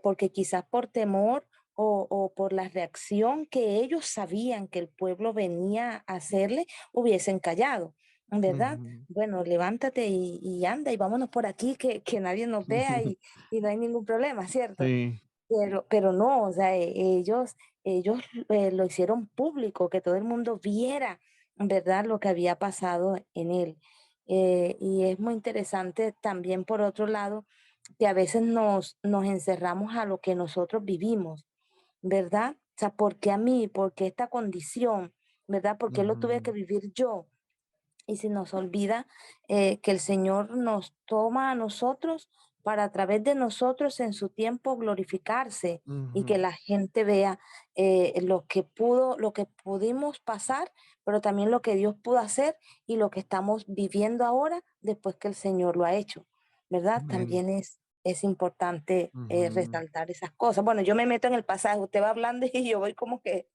[SPEAKER 6] Porque quizás por temor o por la reacción que ellos sabían que el pueblo venía a hacerle, hubiesen callado, ¿verdad?
[SPEAKER 2] Ujú.
[SPEAKER 6] Bueno, levántate y anda y vámonos por aquí, que nadie nos vea y no hay ningún problema, ¿cierto?
[SPEAKER 2] Sí.
[SPEAKER 6] Pero no, o sea, ellos lo hicieron público, que todo el mundo viera, ¿verdad?, lo que había pasado en él. Y es muy interesante también, por otro lado, que a veces nos encerramos a lo que nosotros vivimos, ¿verdad? O sea, ¿por qué a mí? ¿Por qué esta condición? ¿Verdad? ¿Por qué lo tuve que
[SPEAKER 2] Ujú.
[SPEAKER 6] vivir yo? Y se nos olvida que el Señor nos toma a nosotros para a través de nosotros en su tiempo glorificarse y que
[SPEAKER 2] Ujú.
[SPEAKER 6] la gente vea lo que pudimos pasar, pero también lo que Dios pudo hacer y lo que estamos viviendo ahora después que el Señor lo ha hecho, ¿verdad?
[SPEAKER 2] Amén.
[SPEAKER 6] También es importante
[SPEAKER 2] Ujú.
[SPEAKER 6] resaltar esas cosas. Bueno, yo me meto en el pasaje, usted va hablando y yo voy como que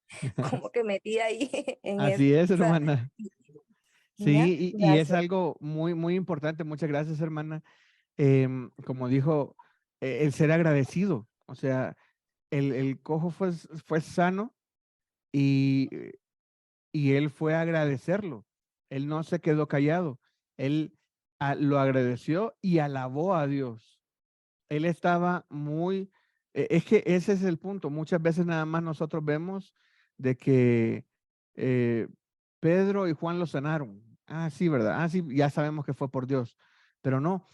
[SPEAKER 6] metí ahí en eso.
[SPEAKER 2] Así es,
[SPEAKER 6] O sea,
[SPEAKER 2] hermana.
[SPEAKER 6] ¿ya?
[SPEAKER 2] Sí, y es
[SPEAKER 6] Gracias.
[SPEAKER 2] algo muy, muy importante. Muchas gracias, hermana. Como dijo, el ser agradecido. O sea, el cojo fue sano y y él fue a agradecerlo. Él no se quedó callado. Él lo agradeció y alabó a Dios. Él estaba muy, es que ese es el punto. Muchas veces nada más nosotros vemos de que Pedro y Juan lo sanaron. Ah, sí, ¿verdad? Ah, sí, ya sabemos que fue por Dios. Pero no,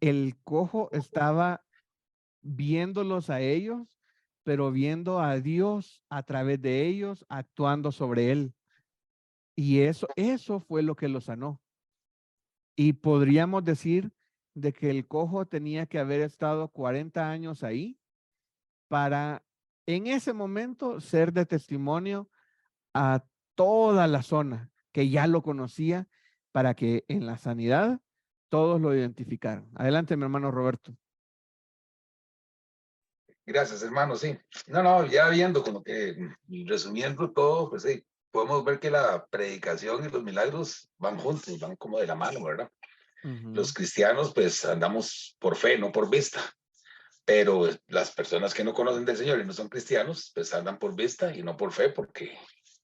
[SPEAKER 2] el cojo estaba viéndolos a ellos, pero viendo a Dios a través de ellos, actuando sobre él. Y eso fue lo que lo sanó. Y podríamos decir de que el cojo tenía que haber estado 40 años ahí para en ese momento ser de testimonio a toda la zona que ya lo conocía, para que en la sanidad todos lo identificaran. Adelante, mi hermano Roberto.
[SPEAKER 3] Gracias, hermano, sí. No, ya viendo como que resumiendo todo, pues sí, podemos ver que la predicación y los milagros van juntos, van como de la mano, ¿verdad? Los cristianos pues andamos por fe, no por vista, pero las personas que no conocen del Señor y no son cristianos, pues andan por vista y no por fe, porque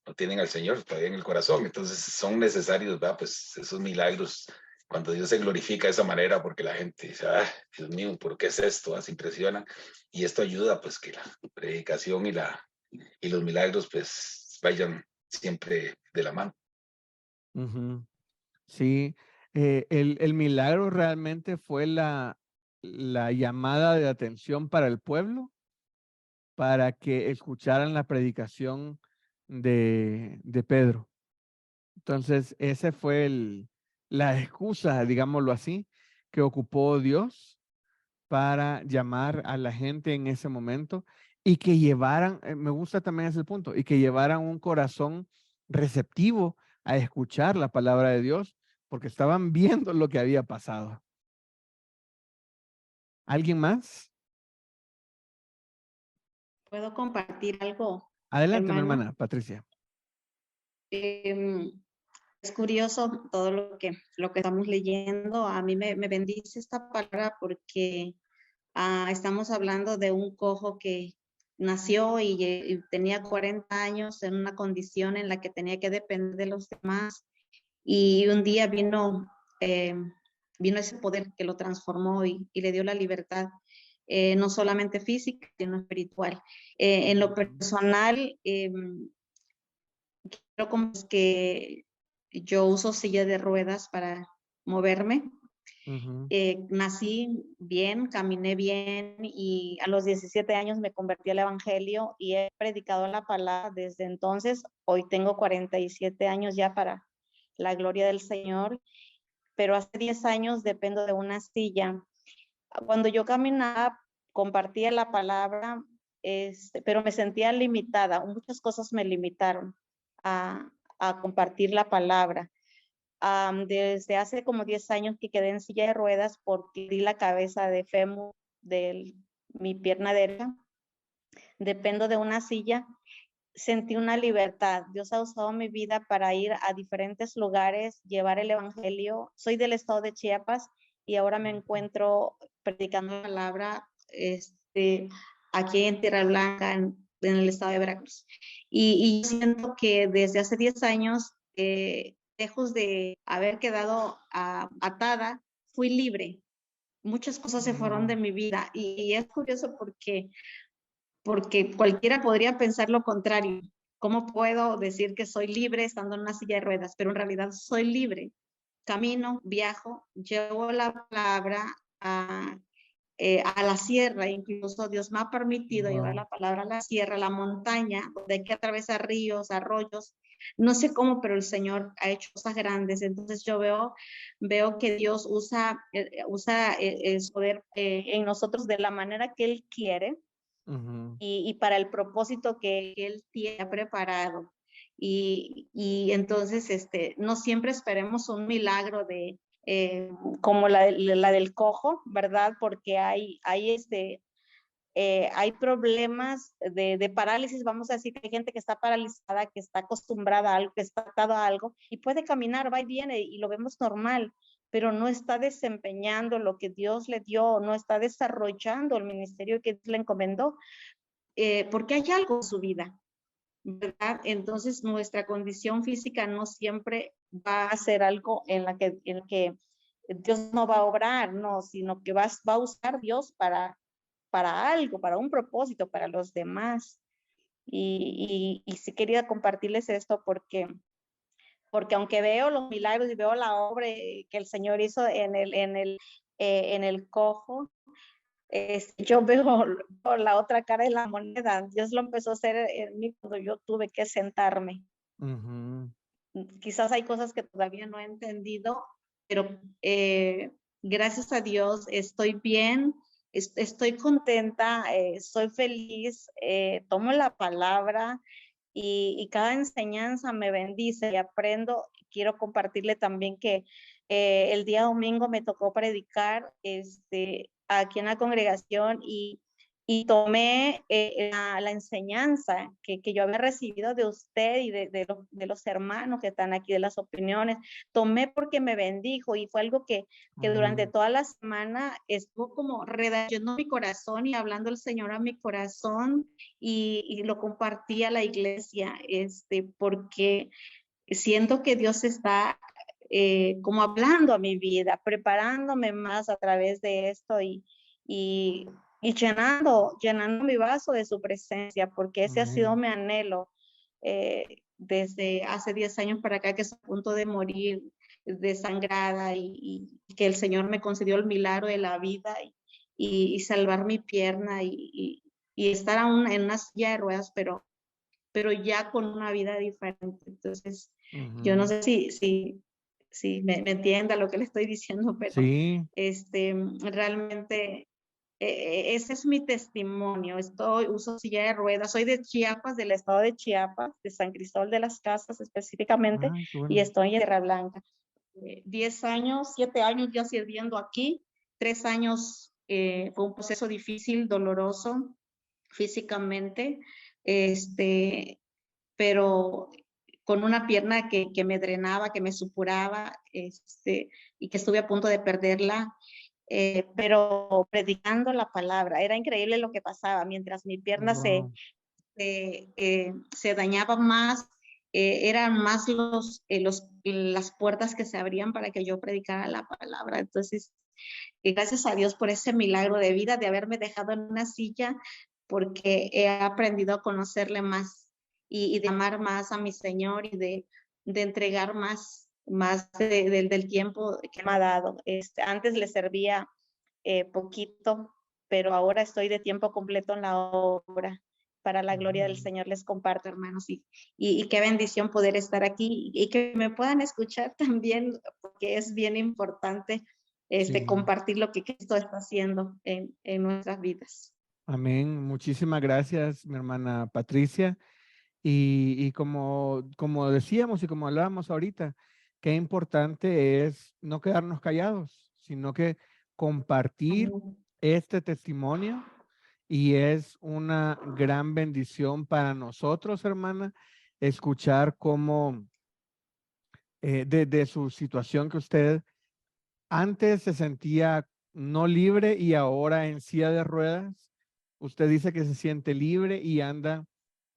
[SPEAKER 3] no tienen al Señor todavía en el corazón. Entonces son necesarios, ¿verdad? Pues esos milagros, cuando Dios se glorifica de esa manera, porque la gente dice, ah, Dios mío, ¿por qué es esto? Así impresiona. Y esto ayuda pues que la predicación y los milagros pues vayan siempre de la mano.
[SPEAKER 2] Sí, el milagro realmente fue la llamada de atención para el pueblo, para que escucharan la predicación de Pedro. Entonces, ese fue la excusa, digámoslo así, que ocupó Dios para llamar a la gente en ese momento y que llevaran, me gusta también ese punto, y que llevaran un corazón receptivo a escuchar la palabra de Dios, porque estaban viendo lo que había pasado. ¿Alguien más?
[SPEAKER 1] ¿Puedo compartir algo,
[SPEAKER 2] Adelante, mi
[SPEAKER 1] hermano?
[SPEAKER 2] hermana Patricia.
[SPEAKER 1] Es curioso todo lo que estamos leyendo. A mí me bendice esta palabra porque estamos hablando de un cojo que nació y tenía 40 años en una condición en la que tenía que depender de los demás. Y un día vino ese poder que lo transformó y le dio la libertad, no solamente física, sino espiritual. En lo personal, creo como es que yo uso silla de ruedas para moverme. Nací bien, caminé bien y a los 17 años me convertí al evangelio y he predicado la palabra desde entonces. Hoy tengo 47 años ya, para la gloria del Señor, pero hace 10 años dependo de una silla. Cuando yo caminaba, compartía la palabra, pero me sentía limitada. Muchas cosas me limitaron a compartir la palabra. Desde hace como 10 años que quedé en silla de ruedas porque di la cabeza de fémur de mi pierna derecha. Dependo de una silla. Sentí una libertad. Dios ha usado mi vida para ir a diferentes lugares, llevar el evangelio. Soy del estado de Chiapas y ahora me encuentro predicando la palabra aquí en Tierra Blanca, en el estado de Veracruz. Y siento que desde hace 10 años, lejos de haber quedado atada, fui libre. Muchas cosas se fueron de mi vida y es curioso porque cualquiera podría pensar lo contrario. ¿Cómo puedo decir que soy libre estando en una silla de ruedas? Pero en realidad soy libre. Camino, viajo, llevo la palabra a la sierra. Incluso Dios me ha permitido llevar la palabra a la sierra, a la montaña, donde hay que atravesar ríos, arroyos. No sé cómo, pero el Señor ha hecho cosas grandes. Entonces yo veo que Dios usa el poder en nosotros de la manera que Él quiere. Y para el propósito que Él tiene preparado. Y entonces, no siempre esperemos un milagro como la del cojo, ¿verdad? Porque hay problemas de parálisis. Vamos a decir que hay gente que está paralizada, que está acostumbrada a algo, que está atado a algo, y puede caminar, va y viene, y lo vemos normal, pero no está desempeñando lo que Dios le dio, no está desarrollando el ministerio que Dios le encomendó. Porque hay algo en su vida. ¿verdad? Entonces nuestra condición física no siempre va a ser algo en la que Dios no va a obrar, no, sino que va a usar Dios para algo, para un propósito, para los demás. Y sí quería compartirles esto porque aunque veo los milagros y veo la obra que el Señor hizo en el cojo, yo veo la otra cara de la moneda. Dios lo empezó a hacer en mí cuando yo tuve que sentarme. Quizás hay cosas que todavía no he entendido, pero gracias a Dios estoy bien, estoy contenta, estoy feliz, tomo la palabra y cada enseñanza me bendice y aprendo. Quiero compartirle también que el día domingo me tocó predicar aquí en la congregación y tomé la enseñanza que yo había recibido de usted y de los hermanos que están aquí, de las opiniones. Tomé porque me bendijo y fue algo que durante toda la semana estuvo como redactando mi corazón y hablando el Señor a mi corazón y lo compartí a la iglesia, porque siento que Dios está como hablando a mi vida, preparándome más a través de esto y llenando mi vaso de su presencia, porque ese ha sido mi anhelo desde hace 10 años para acá, que estoy a punto de morir desangrada y que el Señor me concedió el milagro de la vida y salvar mi pierna y estar aún en una silla de ruedas, pero ya con una vida diferente. Entonces, yo no sé si me entienda lo que le estoy diciendo, pero
[SPEAKER 2] Sí.
[SPEAKER 1] Realmente ese es mi testimonio. Uso silla de ruedas, soy de Chiapas, del estado de Chiapas, de San Cristóbal de las Casas específicamente,
[SPEAKER 2] Ay, qué bueno.
[SPEAKER 1] y estoy en Tierra Blanca. 10 años, 7 años ya sirviendo aquí, 3 años fue un proceso difícil, doloroso físicamente, pero con una pierna que me drenaba, que me supuraba, y que estuve a punto de perderla, pero predicando la palabra. Era increíble lo que pasaba mientras mi pierna
[SPEAKER 2] Wow.
[SPEAKER 1] se dañaba más. Eran más las puertas que se abrían para que yo predicara la palabra. Entonces, gracias a Dios por ese milagro de vida, de haberme dejado en una silla, porque he aprendido a conocerle más y de amar más a mi Señor y de entregar más del tiempo que me ha dado. Antes le servía poquito, pero ahora estoy de tiempo completo en la obra. Para la gloria del Señor les comparto, hermanos, y qué bendición poder estar aquí y que me puedan escuchar también, porque es bien importante
[SPEAKER 2] Sí.
[SPEAKER 1] compartir lo que Cristo está haciendo en nuestras vidas.
[SPEAKER 2] Amén. Muchísimas gracias, mi hermana Patricia. Y como decíamos y como hablábamos ahorita, qué importante es no quedarnos callados, sino que compartir este testimonio, y es una gran bendición para nosotros, hermana, escuchar cómo de su situación, que usted antes se sentía no libre y ahora en silla de ruedas. Usted dice que se siente libre y anda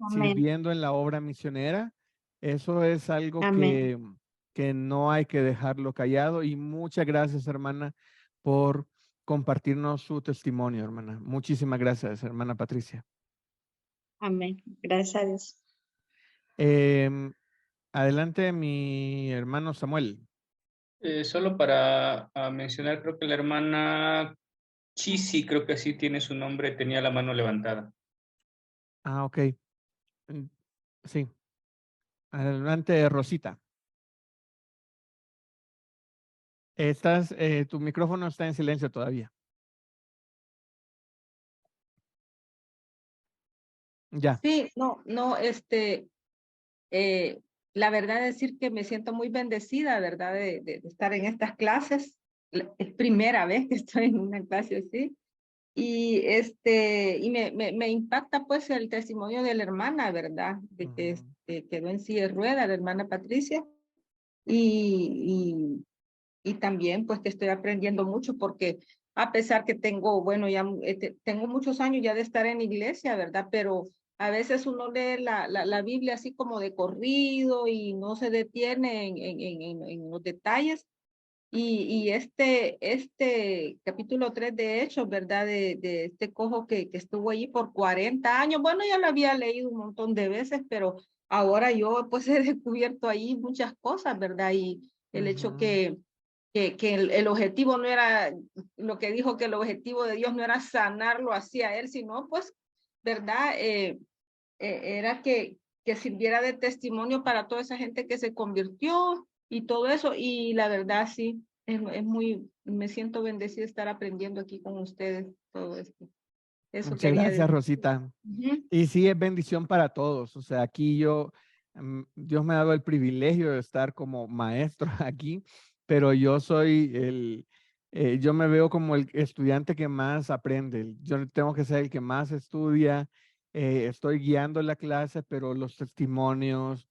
[SPEAKER 2] sirviendo en la obra misionera. Eso es algo que no hay que dejarlo callado. Y muchas gracias, hermana, por compartirnos su testimonio, hermana. Muchísimas gracias, hermana Patricia.
[SPEAKER 1] Amén. Gracias a Dios.
[SPEAKER 2] Adelante, mi hermano Samuel.
[SPEAKER 10] Solo para mencionar, creo que la hermana Chisi, creo que así tiene su nombre, tenía la mano levantada.
[SPEAKER 2] Ah, ok. Sí. Adelante, Rosita. Tu micrófono está en silencio todavía. Ya.
[SPEAKER 11] Sí, no, la verdad es decir que me siento muy bendecida, ¿verdad? De estar en estas clases. Es primera vez que estoy en una clase así. Y me impacta pues el testimonio de la hermana, ¿verdad? De que quedó en silla de ruedas, la hermana Patricia. Y también pues que estoy aprendiendo mucho porque a pesar que tengo, bueno, ya tengo muchos años ya de estar en iglesia, ¿verdad? Pero a veces uno lee la Biblia así como de corrido y no se detiene en los detalles. Y este capítulo 3 de Hechos, ¿verdad? De este cojo que estuvo allí por 40 años. Bueno, ya lo había leído un montón de veces, pero ahora yo pues he descubierto ahí muchas cosas, ¿verdad? Y el hecho que el objetivo no era, lo que dijo que el objetivo de Dios no era sanarlo así a él, sino pues, ¿verdad? Era que sirviera de testimonio para toda esa gente que se convirtió y todo eso. Y la verdad, sí, es muy, me siento bendecida estar aprendiendo aquí con ustedes todo esto. Eso
[SPEAKER 2] Muchas
[SPEAKER 11] quería
[SPEAKER 2] gracias,
[SPEAKER 11] decir.
[SPEAKER 2] Rosita.
[SPEAKER 11] Ujú.
[SPEAKER 2] Y sí, es bendición para todos. O sea, aquí Dios me ha dado el privilegio de estar como maestro aquí, pero yo soy yo me veo como el estudiante que más aprende. Yo tengo que ser el que más estudia. Estoy guiando la clase, pero los testimonios,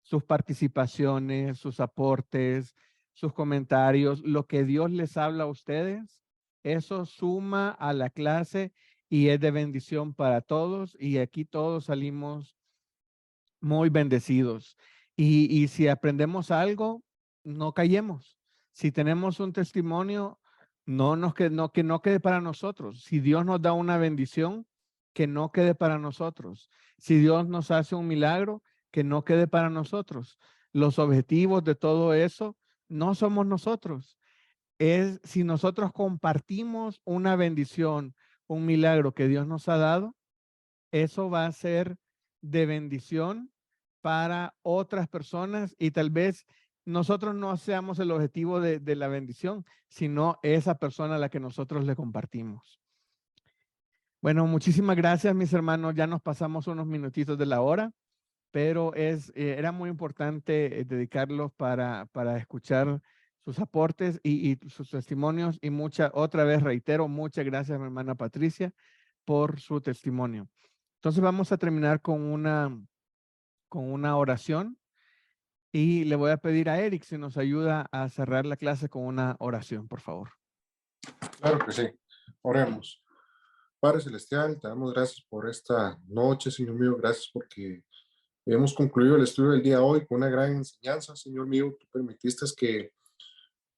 [SPEAKER 2] sus participaciones, sus aportes, sus comentarios, lo que Dios les habla a ustedes, eso suma a la clase y es de bendición para todos, y aquí todos salimos muy bendecidos. Y si aprendemos algo, no callemos. Si tenemos un testimonio, que no quede para nosotros. Si Dios nos da una bendición, que no quede para nosotros. Si Dios nos hace un milagro, que no quede para nosotros. Los objetivos de todo eso no somos nosotros. Es si nosotros compartimos una bendición, un milagro que Dios nos ha dado, eso va a ser de bendición para otras personas, y tal vez nosotros no seamos el objetivo de la bendición, sino esa persona a la que nosotros le compartimos. Bueno, muchísimas gracias, mis hermanos. Ya nos pasamos unos minutitos de la hora, pero era muy importante dedicarlos para escuchar sus aportes y sus testimonios. Y otra vez reitero, muchas gracias, mi hermana Patricia, por su testimonio. Entonces vamos a terminar con una oración, y le voy a pedir a Eric si nos ayuda a cerrar la clase con una oración, por favor.
[SPEAKER 4] Claro que sí. Oremos. Padre Celestial, te damos gracias por esta noche, Señor mío. Gracias porque hemos concluido el estudio del día de hoy con una gran enseñanza, Señor mío. Tú permitiste que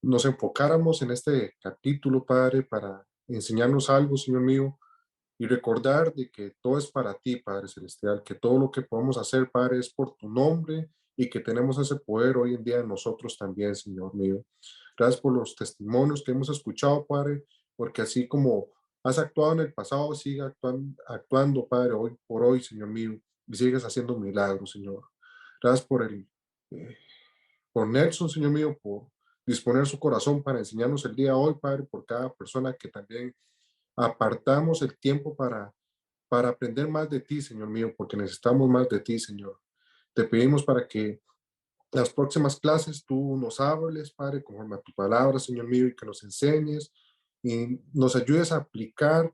[SPEAKER 4] nos enfocáramos en este capítulo, Padre, para enseñarnos algo, Señor mío, y recordar de que todo es para ti, Padre Celestial, que todo lo que podemos hacer, Padre, es por tu nombre, y que tenemos ese poder hoy en día en nosotros también, Señor mío. Gracias por los testimonios que hemos escuchado, Padre, porque así como has actuado en el pasado, sigue actuando, Padre, hoy por hoy, Señor mío, y sigues haciendo milagros, Señor. Gracias por Nelson, Señor mío, por disponer su corazón para enseñarnos el día de hoy, Padre, por cada persona que también apartamos el tiempo para aprender más de ti, Señor mío, porque necesitamos más de ti, Señor. Te pedimos para que las próximas clases tú nos hables, Padre, conforme a tu palabra, Señor mío, y que nos enseñes y nos ayudes a aplicar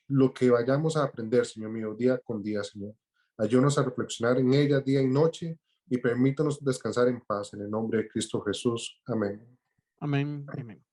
[SPEAKER 4] lo que vayamos a aprender, Señor mío, día con día, Señor. Ayúdanos a reflexionar en ella día y noche, y permítanos descansar en paz. En el nombre de Cristo Jesús. Amén.
[SPEAKER 2] Amén. Amén.